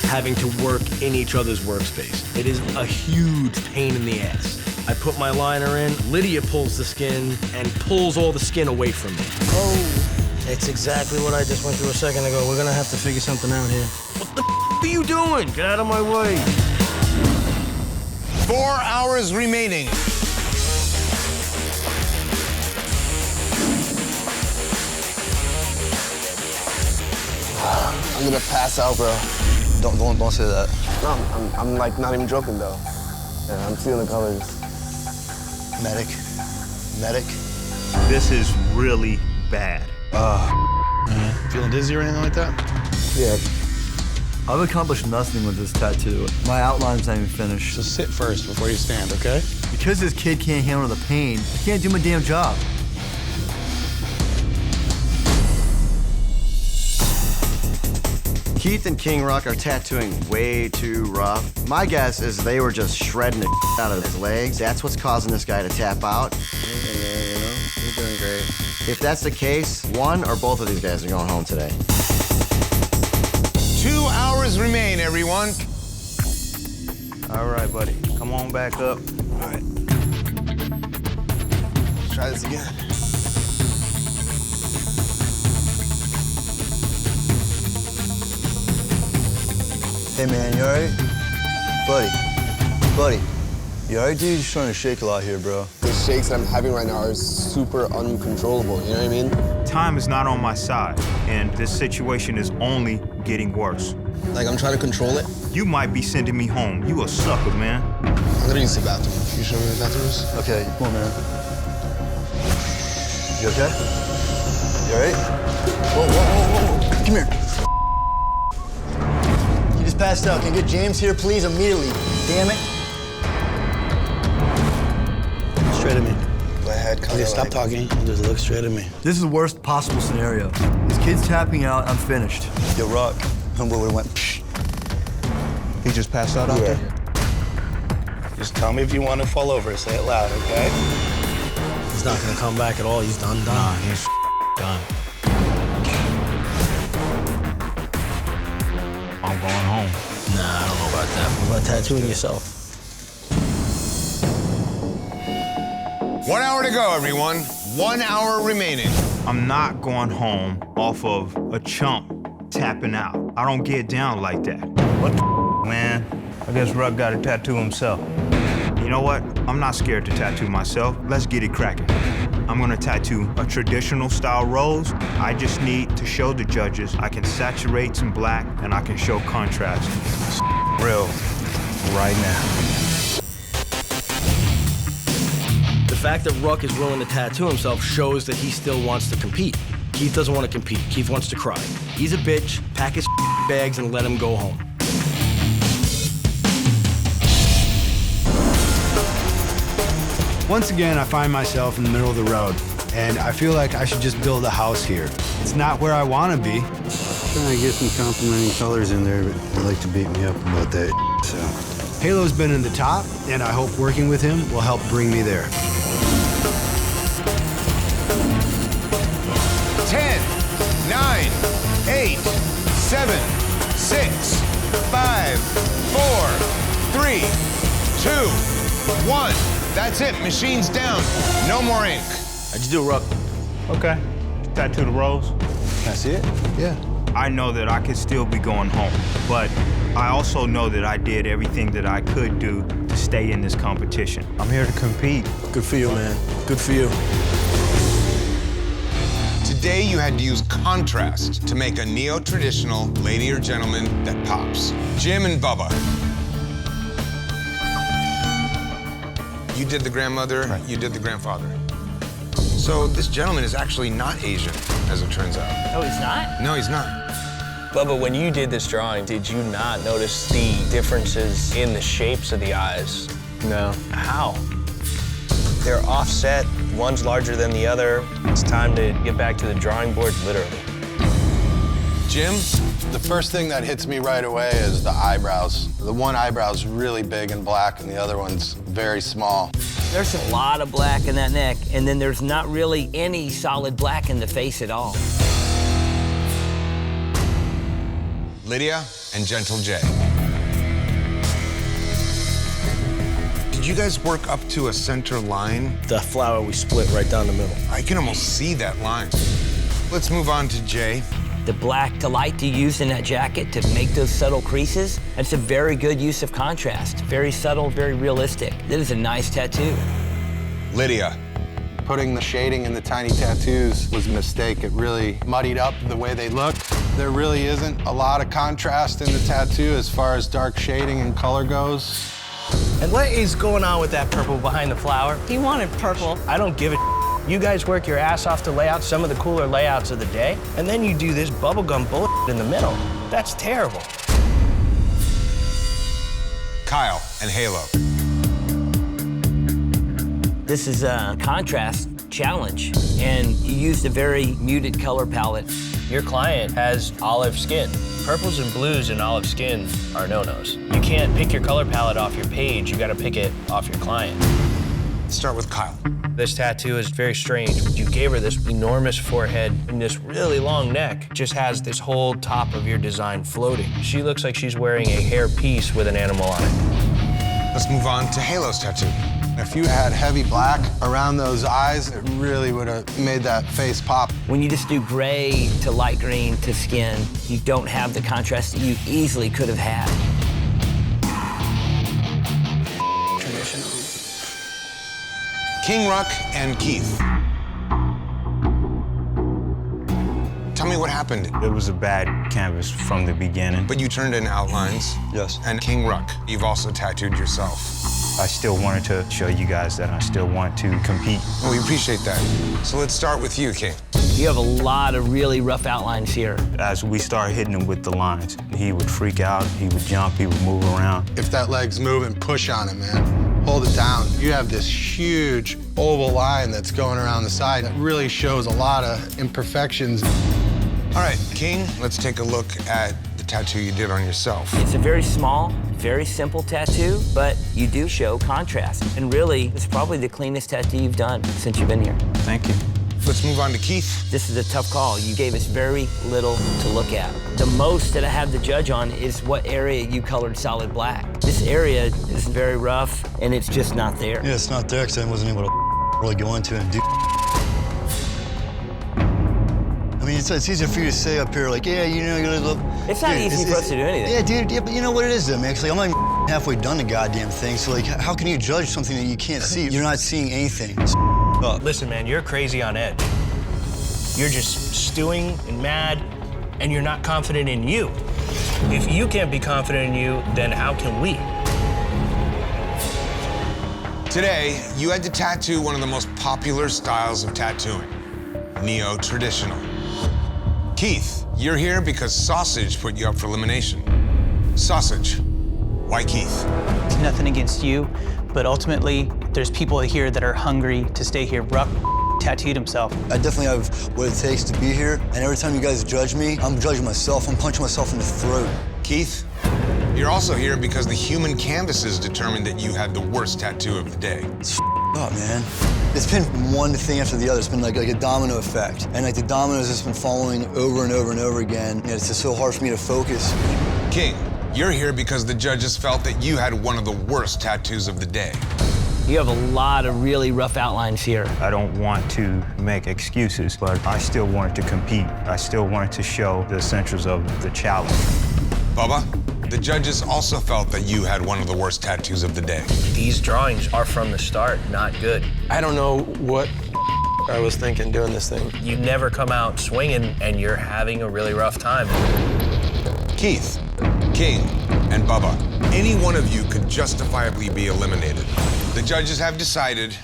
Having to work in each other's workspace. It is a huge pain in the ass. I put my liner in, Lydia pulls the skin and pulls all the skin away from me. Oh, it's exactly what I just went through a second ago. We're gonna have to figure something out here. What the are you doing? Get out of my way. 4 hours remaining. I'm gonna pass out, bro. Don't say that. No, I'm like not even joking though. Yeah, I'm seeing the colors. Medic. Medic. This is really bad. Feeling dizzy or anything like that? Yeah. I've accomplished nothing with this tattoo. My outline's not even finished. So sit first before you stand, okay? Because this kid can't handle the pain, I can't do my damn job. Keith and King Rock are tattooing way too rough. My guess is they were just shredding the out of his legs. That's what's causing this guy to tap out. You know, you're doing great. If that's the case, one or both of these guys are going home today. 2 hours remain, everyone. All right, buddy. Come on back up. All right. Let's try this again. Hey, man, you all right? Buddy, you all right, dude? You're starting to shake a lot here, bro. The shakes that I'm having right now are super uncontrollable, you know what I mean? Time is not on my side, and this situation is only getting worse. Like, I'm trying to control it. You might be sending me home. You a sucker, man. I'm gonna use the bathroom. Can you show me where the bathroom is? Okay, come on, man. You okay? You all right? Whoa. Come here. He just passed out. Can you get James here, please, immediately? Damn it. Straight at me. Go ahead, cut Okay, stop talking and just look straight at me. This is the worst possible scenario. This kid's tapping out. I'm finished. Yo, Rock, homeboy would've went, psh. He just passed out there? Just tell me if you want to fall over. Say it loud, okay? He's not gonna come back at all. He's done. Nah, he's done. I'm going home. Nah, I don't know about that. What about tattooing yourself? 1 hour to go, everyone. 1 hour remaining. I'm not going home off of a chump tapping out. I don't get down like that. What the man? I guess Ruck got a tattoo himself. You know what? I'm not scared to tattoo myself. Let's get it cracking. I'm gonna tattoo a traditional style rose. I just need to show the judges I can saturate some black and I can show contrast. Real. Right now. The fact that Ruck is willing to tattoo himself shows that he still wants to compete. Keith doesn't want to compete. Keith wants to cry. He's a bitch. Pack his bags and let him go home. Once again, I find myself in the middle of the road, and I feel like I should just build a house here. It's not where I want to be. Trying to get some complimenting colors in there, but they like to beat me up about that, so. Halo's been in the top, and I hope working with him will help bring me there. 10, 9, 8, 7, 6, 5, 4, 3, 2, 1. That's it. Machine's down. No more ink. How'd you do, Ruck? Okay. Tattoo the rose. Can I see it? Yeah. I know that I could still be going home, but I also know that I did everything that I could do to stay in this competition. I'm here to compete. Good for you, man. Good for you. Today, you had to use contrast to make a neo-traditional lady or gentleman that pops. Jim and Bubba. You did the grandmother, right. You did the grandfather. So this gentleman is actually not Asian, as it turns out. No, he's not? No, he's not. Bubba, when you did this drawing, did you not notice the differences in the shapes of the eyes? No. How? They're offset, one's larger than the other. It's time to get back to the drawing board, literally. Jim? The first thing that hits me right away is the eyebrows. The one eyebrow's really big and black, and the other one's very small. There's a lot of black in that neck, and then there's not really any solid black in the face at all. Lydia and Gentle J. Did you guys work up to a center line? The flower we split right down the middle. I can almost see that line. Let's move on to Jay. The black delight you use in that jacket to make those subtle creases, that's a very good use of contrast. Very subtle, very realistic. That is a nice tattoo. Lydia. Putting the shading in the tiny tattoos was a mistake. It really muddied up the way they look. There really isn't a lot of contrast in the tattoo as far as dark shading and color goes. And what is going on with that purple behind the flower? He wanted purple. I don't give a. You guys work your ass off to lay out some of the cooler layouts of the day, and then you do this bubblegum bullshit in the middle. That's terrible. Kyle and Halo. This is a contrast challenge, and you used a very muted color palette. Your client has olive skin. Purples and blues and olive skin are no-nos. You can't pick your color palette off your page. You gotta pick it off your client. Let's start with Kyle. This tattoo is very strange. You gave her this enormous forehead and this really long neck. Just has this whole top of your design floating. She looks like she's wearing a hair piece with an animal on it. Let's move on to Halo's tattoo. If you had heavy black around those eyes, it really would have made that face pop. When you just do gray to light green to skin, you don't have the contrast that you easily could have had. King Ruck and Keith. Tell me what happened. It was a bad canvas from the beginning. But you turned in outlines. Yes. And King Ruck, you've also tattooed yourself. I still wanted to show you guys that I still want to compete. Well, we appreciate that. So let's start with you, King. You have a lot of really rough outlines here. As we started hitting him with the lines, he would freak out, he would jump, he would move around. If that leg's moving, push on it, man. Hold it down. You have this huge oval line that's going around the side that really shows a lot of imperfections. All right, King, let's take a look at the tattoo you did on yourself. It's a very small, very simple tattoo, but you do show contrast. And really, it's probably the cleanest tattoo you've done since you've been here. Thank you. Let's move on to Keith. This is a tough call. You gave us very little to look at. The most that I have to judge on is what area you colored solid black. This area is very rough, and it's just not there. Yeah, it's not there because I wasn't able to really go into it and do. I mean, it's easier for you to say up here, like, yeah, you know, you're gonna love. It's not easy for us to do anything. Yeah, dude, yeah, but you know what it is, though, man? Actually, I'm not even halfway done the goddamn thing, so, like, how can you judge something that you can't see? You're not seeing anything. Listen, man, you're crazy on edge. You're just stewing and mad, and you're not confident in you. If you can't be confident in you, then how can we? Today, you had to tattoo one of the most popular styles of tattooing, neo-traditional. Keith, you're here because Sausage put you up for elimination. Sausage, why Keith? It's nothing against you, but ultimately, there's people here that are hungry to stay here. Ruck tattooed himself. I definitely have what it takes to be here, and every time you guys judge me, I'm judging myself. I'm punching myself in the throat. Keith, you're also here because the human canvases determined that you had the worst tattoo of the day. It's up, man. It's been one thing after the other. It's been like a domino effect. And like the dominoes has been following over and over and over again. And it's just so hard for me to focus. King, you're here because the judges felt that you had one of the worst tattoos of the day. You have a lot of really rough outlines here. I don't want to make excuses, but I still wanted to compete. I still wanted to show the essentials of the challenge. Bubba, the judges also felt that you had one of the worst tattoos of the day. These drawings are from the start not good. I don't know what I was thinking doing this thing. You never come out swinging, and you're having a really rough time. Keith, King, and Bubba, any one of you could justifiably be eliminated. The judges have decided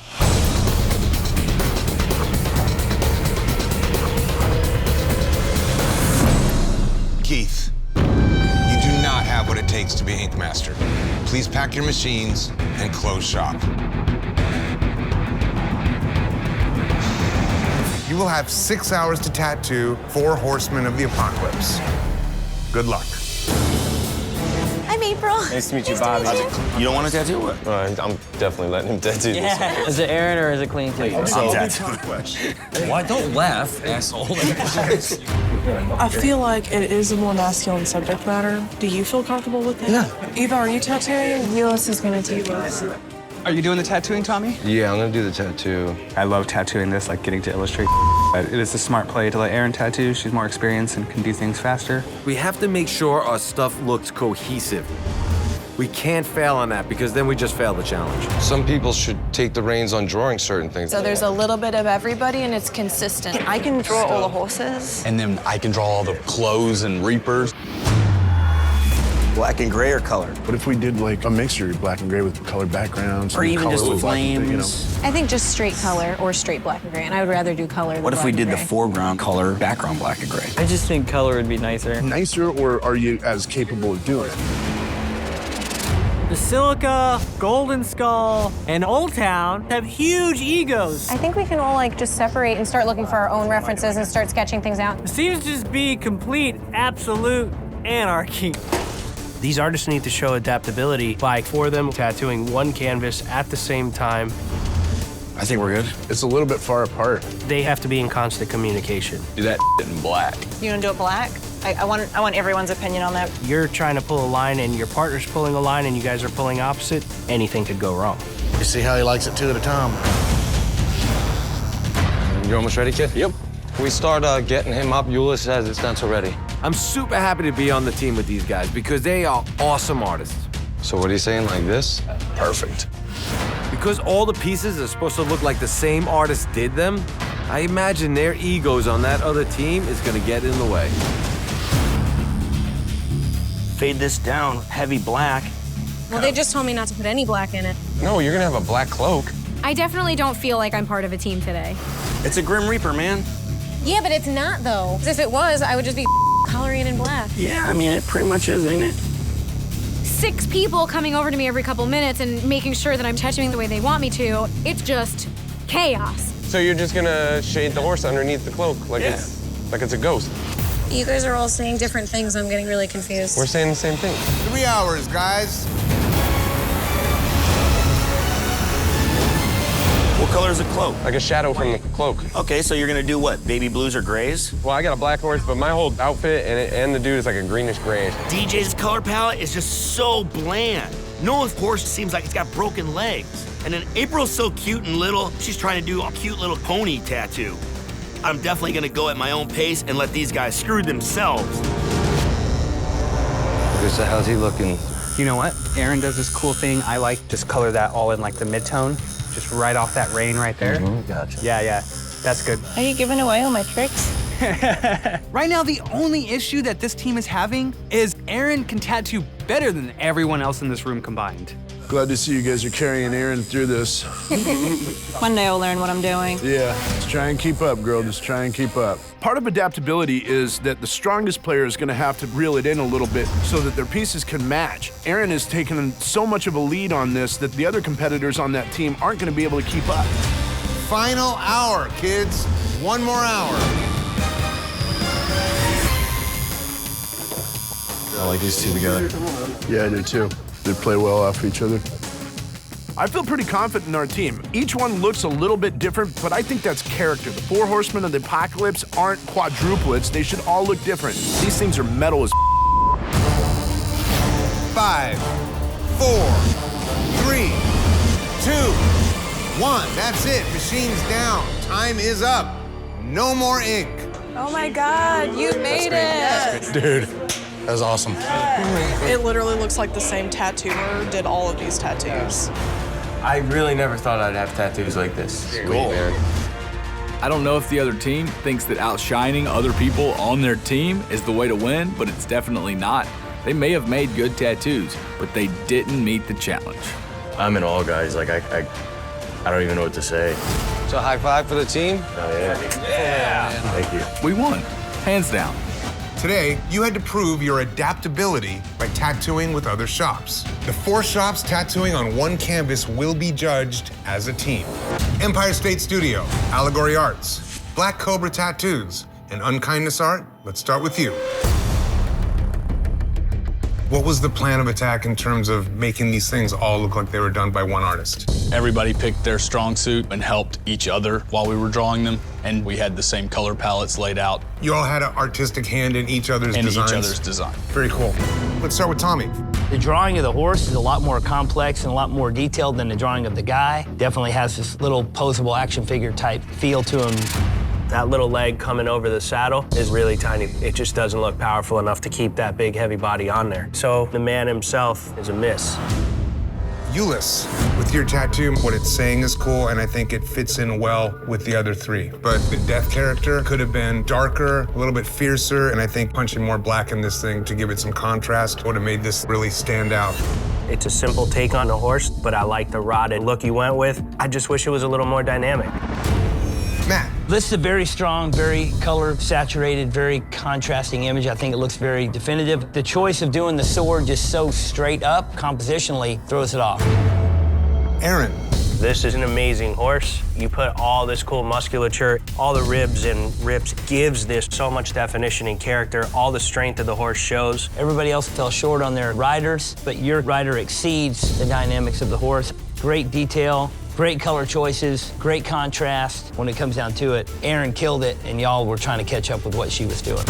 Keith, you do not have what it takes to be Ink Master. Please pack your machines and close shop. You will have 6 hours to tattoo 4 horsemen of the apocalypse. Good luck. I'm April. Nice to meet you, Bobby. You don't want to tattoo what? I'm definitely letting him tattoo this one. Is it Aaron or is it Clean Too? Why don't laugh, asshole? I feel like it is a more masculine subject matter. Do you feel comfortable with that? Yeah. Eva, are you tattooing? Euless is gonna do this. Are you doing the tattooing, Tommy? Yeah, I'm gonna do the tattoo. I love tattooing this, like getting to illustrate. But it is a smart play to let Erin tattoo. She's more experienced and can do things faster. We have to make sure our stuff looks cohesive. We can't fail on that because then we just fail the challenge. Some people should take the reins on drawing certain things. So there's a little bit of everybody and it's consistent. I can draw all the horses. And then I can draw all the clothes and reapers. Black and gray or color? What if we did like a mixture, black and gray with colored backgrounds? Or even just with flames. I think just straight color or straight black and gray, and I would rather do color than What if we black and did the gray. foreground color, background black and gray? I just think color would be nicer. Nicer, or are you as capable of doing it? Basilica, Golden Skull, and Old Town have huge egos. I think we can all like just separate and start looking for our own references and start sketching things out. It seems to just be complete, absolute anarchy. These artists need to show adaptability by, for them, tattooing one canvas at the same time. I think we're good. It's a little bit far apart. They have to be in constant communication. Do that in black. You want to do it black? I want everyone's opinion on that. You're trying to pull a line and your partner's pulling a line and you guys are pulling opposite, anything could go wrong. You see how he likes it 2 at a time. You almost ready, kid? Yep. We start getting him up. Euless has his stencil ready. I'm super happy to be on the team with these guys because they are awesome artists. So what are you saying, like this? Perfect. Because all the pieces are supposed to look like the same artist did them, I imagine their egos on that other team is gonna get in the way. Fade this down, heavy black. Well, they just told me not to put any black in it. No, you're gonna have a black cloak. I definitely don't feel like I'm part of a team today. It's a Grim Reaper, man. Yeah, but it's not though. 'Cause if it was, I would just be coloring it in black. Yeah, I mean, it pretty much is, ain't it? 6 people coming over to me every couple minutes and making sure that I'm tattooing the way they want me to. It's just chaos. So you're just gonna shade the horse underneath the cloak like it's a ghost. You guys are all saying different things. I'm getting really confused. We're saying the same thing. 3 hours, guys. What color is the cloak? Like a shadow from the cloak. Okay, so you're gonna do what? Baby blues or grays? Well, I got a black horse, but my whole outfit and the dude is like a greenish gray. DJ's color palette is just so bland. Noah's horse seems like it's got broken legs. And then April's so cute and little, she's trying to do a cute little pony tattoo. I'm definitely gonna go at my own pace and let these guys screw themselves. So how's he looking? You know what? Aaron does this cool thing. I like just color that all in like the mid-tone, just right off that rain right there. Gotcha. Yeah, that's good. Are you giving away all my tricks? Right now, the only issue that this team is having is Aaron can tattoo better than everyone else in this room combined. Glad to see you guys are carrying Aaron through this. One day I'll learn what I'm doing. Yeah, just try and keep up, girl. Just try and keep up. Part of adaptability is that the strongest player is gonna have to reel it in a little bit so that their pieces can match. Aaron has taken so much of a lead on this that the other competitors on that team aren't gonna be able to keep up. Final hour, kids. 1 more hour. I like these two together. Yeah, I do too. They play well off each other. I feel pretty confident in our team. Each one looks a little bit different, but I think that's character. The 4 horsemen of the apocalypse aren't quadruplets. They should all look different. These things are metal as 5, 4, 3, 2, 1. That's it. Machine's down. Time is up. No more ink. Oh my God, you made it. Dude, that was awesome. It literally looks like the same tattooer did all of these tattoos. I really never thought I'd have tattoos like this. Cool. I don't know if the other team thinks that outshining other people on their team is the way to win, but it's definitely not. They may have made good tattoos, but they didn't meet the challenge. I'm in awe, guys. Like, I don't even know what to say. So high five for the team. Oh, yeah. Thank you. We won, hands down. Today, you had to prove your adaptability by tattooing with other shops. The 4 shops tattooing on one canvas will be judged as a team. Empire State Studio, Allegory Arts, Black Cobra Tattoos, and Unkindness Art. Let's start with you. What was the plan of attack in terms of making these things all look like they were done by one artist? Everybody picked their strong suit and helped each other while we were drawing them, and we had the same color palettes laid out. You all had an artistic hand in each other's designs? design. Very cool. Let's start with Tommy. The drawing of the horse is a lot more complex and a lot more detailed than the drawing of the guy. Definitely has this little posable action figure type feel to him. That little leg coming over the saddle is really tiny. It just doesn't look powerful enough to keep that big, heavy body on there. So the man himself is a miss. Ulyss, with your tattoo, what it's saying is cool, and I think it fits in well with the other three. But the death character could have been darker, a little bit fiercer, and I think punching more black in this thing to give it some contrast would have made this really stand out. It's a simple take on the horse, but I like the rotted look you went with. I just wish it was a little more dynamic. Matt. This is a very strong, very color-saturated, very contrasting image. I think it looks very definitive. The choice of doing the sword just so straight up, compositionally, throws it off. Aaron. This is an amazing horse. You put all this cool musculature, all the ribs and rips gives this so much definition and character. All the strength of the horse shows. Everybody else fell short on their riders, but your rider exceeds the dynamics of the horse. Great detail. Great color choices, great contrast. When it comes down to it, Erin killed it, and y'all were trying to catch up with what she was doing.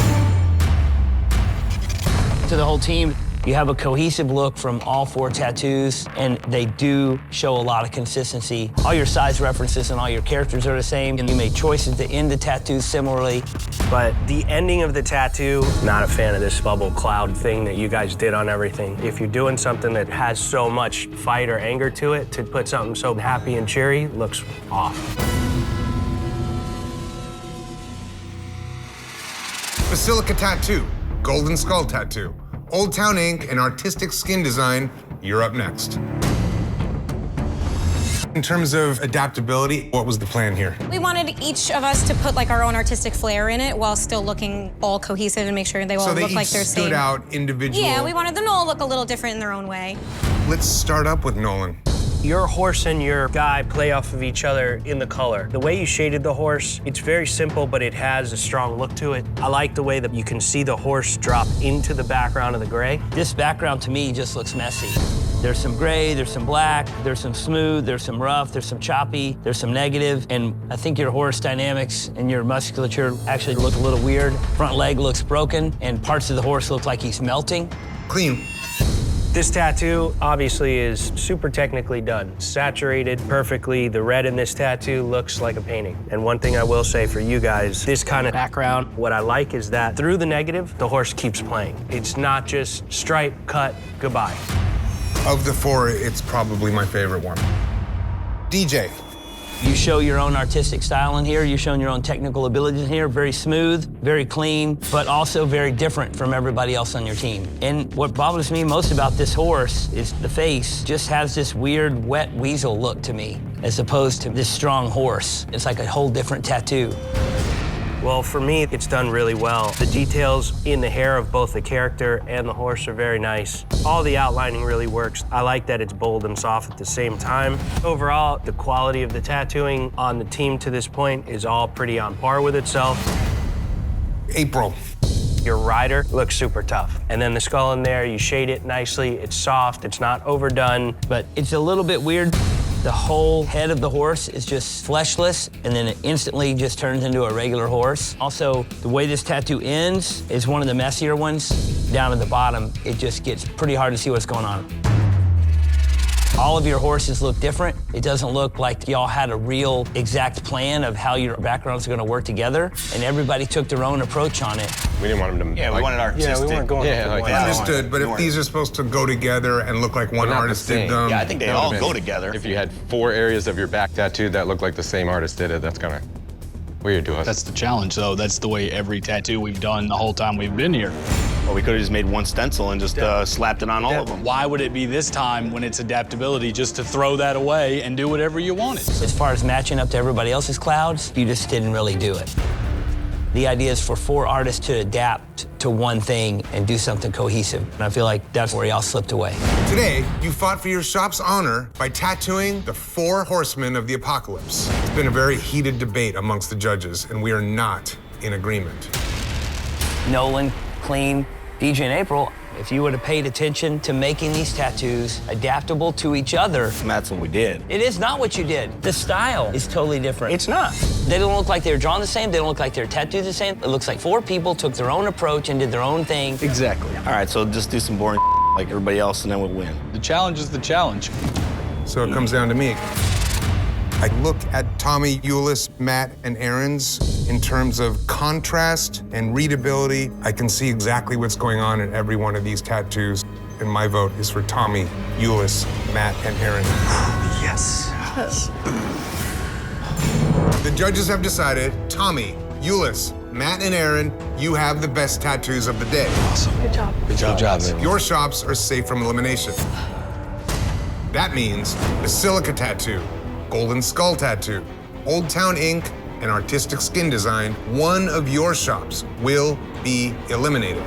To the whole team, you have a cohesive look from all 4 tattoos, and they do show a lot of consistency. All your size references and all your characters are the same, and you made choices to end the tattoos similarly. But the ending of the tattoo, not a fan of this bubble cloud thing that you guys did on everything. If you're doing something that has so much fight or anger to it, to put something so happy and cheery looks off. Basilica Tattoo, Golden Skull Tattoo. Old Town Ink and artistic skin design, you're up next. In terms of adaptability, what was the plan here? We wanted each of us to put like our own artistic flair in it while still looking all cohesive and make sure they all look like they're So they each stood out individual. Yeah, we wanted them to all look a little different in their own way. Let's start up with Nolan. Your horse and your guy play off of each other in the color. The way you shaded the horse, it's very simple, but it has a strong look to it. I like the way that you can see the horse drop into the background of the gray. This background to me just looks messy. There's some gray, there's some black, there's some smooth, there's some rough, there's some choppy, there's some negative, and I think your horse dynamics and your musculature actually look a little weird. Front leg looks broken, and parts of the horse look like he's melting. Clean. This tattoo obviously is super technically done. Saturated perfectly. The red in this tattoo looks like a painting. And one thing I will say for you guys, this kind of background, what I like is that through the negative, the horse keeps playing. It's not just stripe, cut, goodbye. Of the 4, it's probably my favorite one. DJ. You show your own artistic style in here. You're showing your own technical abilities in here. Very smooth, very clean, but also very different from everybody else on your team. And what bothers me most about this horse is the face just has this weird, wet weasel look to me, as opposed to this strong horse. It's like a whole different tattoo. Well, for me, it's done really well. The details in the hair of both the character and the horse are very nice. All the outlining really works. I like that it's bold and soft at the same time. Overall, the quality of the tattooing on the team to this point is all pretty on par with itself. April. Your rider looks super tough. And then the skull in there, you shade it nicely. It's soft, it's not overdone. But it's a little bit weird. The whole head of the horse is just fleshless, and then it instantly just turns into a regular horse. Also, the way this tattoo ends is one of the messier ones. Down at the bottom, it just gets pretty hard to see what's going on. All of your horses look different. It doesn't look like y'all had a real exact plan of how your backgrounds are gonna work together, and everybody took their own approach on it. We didn't want them to. Yeah, we wanted artistic. Yeah, we weren't going. Understood, but if these are supposed to go together and look like one artist did them. Yeah, I think they all go together. If you had 4 areas of your back tattooed that look like the same artist did it, that's kind of weird to us. That's the challenge, though. That's the way every tattoo we've done the whole time we've been here. Well, we could have just made one stencil and just slapped it on all of them. Why would it be this time when it's adaptability just to throw that away and do whatever you wanted? As far as matching up to everybody else's clouds, you just didn't really do it. The idea is for 4 artists to adapt to one thing and do something cohesive. And I feel like that's where y'all slipped away. Today, you fought for your shop's honor by tattooing the 4 horsemen of the apocalypse. It's been a very heated debate amongst the judges, and we are not in agreement. Nolan, Clean, DJ, and April, if you would have paid attention to making these tattoos adaptable to each other. That's what we did. It is not what you did. The style is totally different. It's not. They don't look like they're drawn the same. They don't look like they're tattooed the same. It looks like 4 people took their own approach and did their own thing. Exactly. All right, so just do some boring like everybody else, and then we'll win. The challenge is the challenge. So it comes down to me. I look at Tommy, Ulyss, Matt, and Aaron's in terms of contrast and readability. I can see exactly what's going on in every one of these tattoos. And my vote is for Tommy, Ulyss, Matt, and Aaron. Yes. The judges have decided, Tommy, Ulyss, Matt, and Aaron, you have the best tattoos of the day. Awesome. Good job. Good job, man. Your shops are safe from elimination. That means Basilica Tattoo, Golden Skull Tattoo, Old Town Ink, and Artistic Skin Design, one of your shops will be eliminated.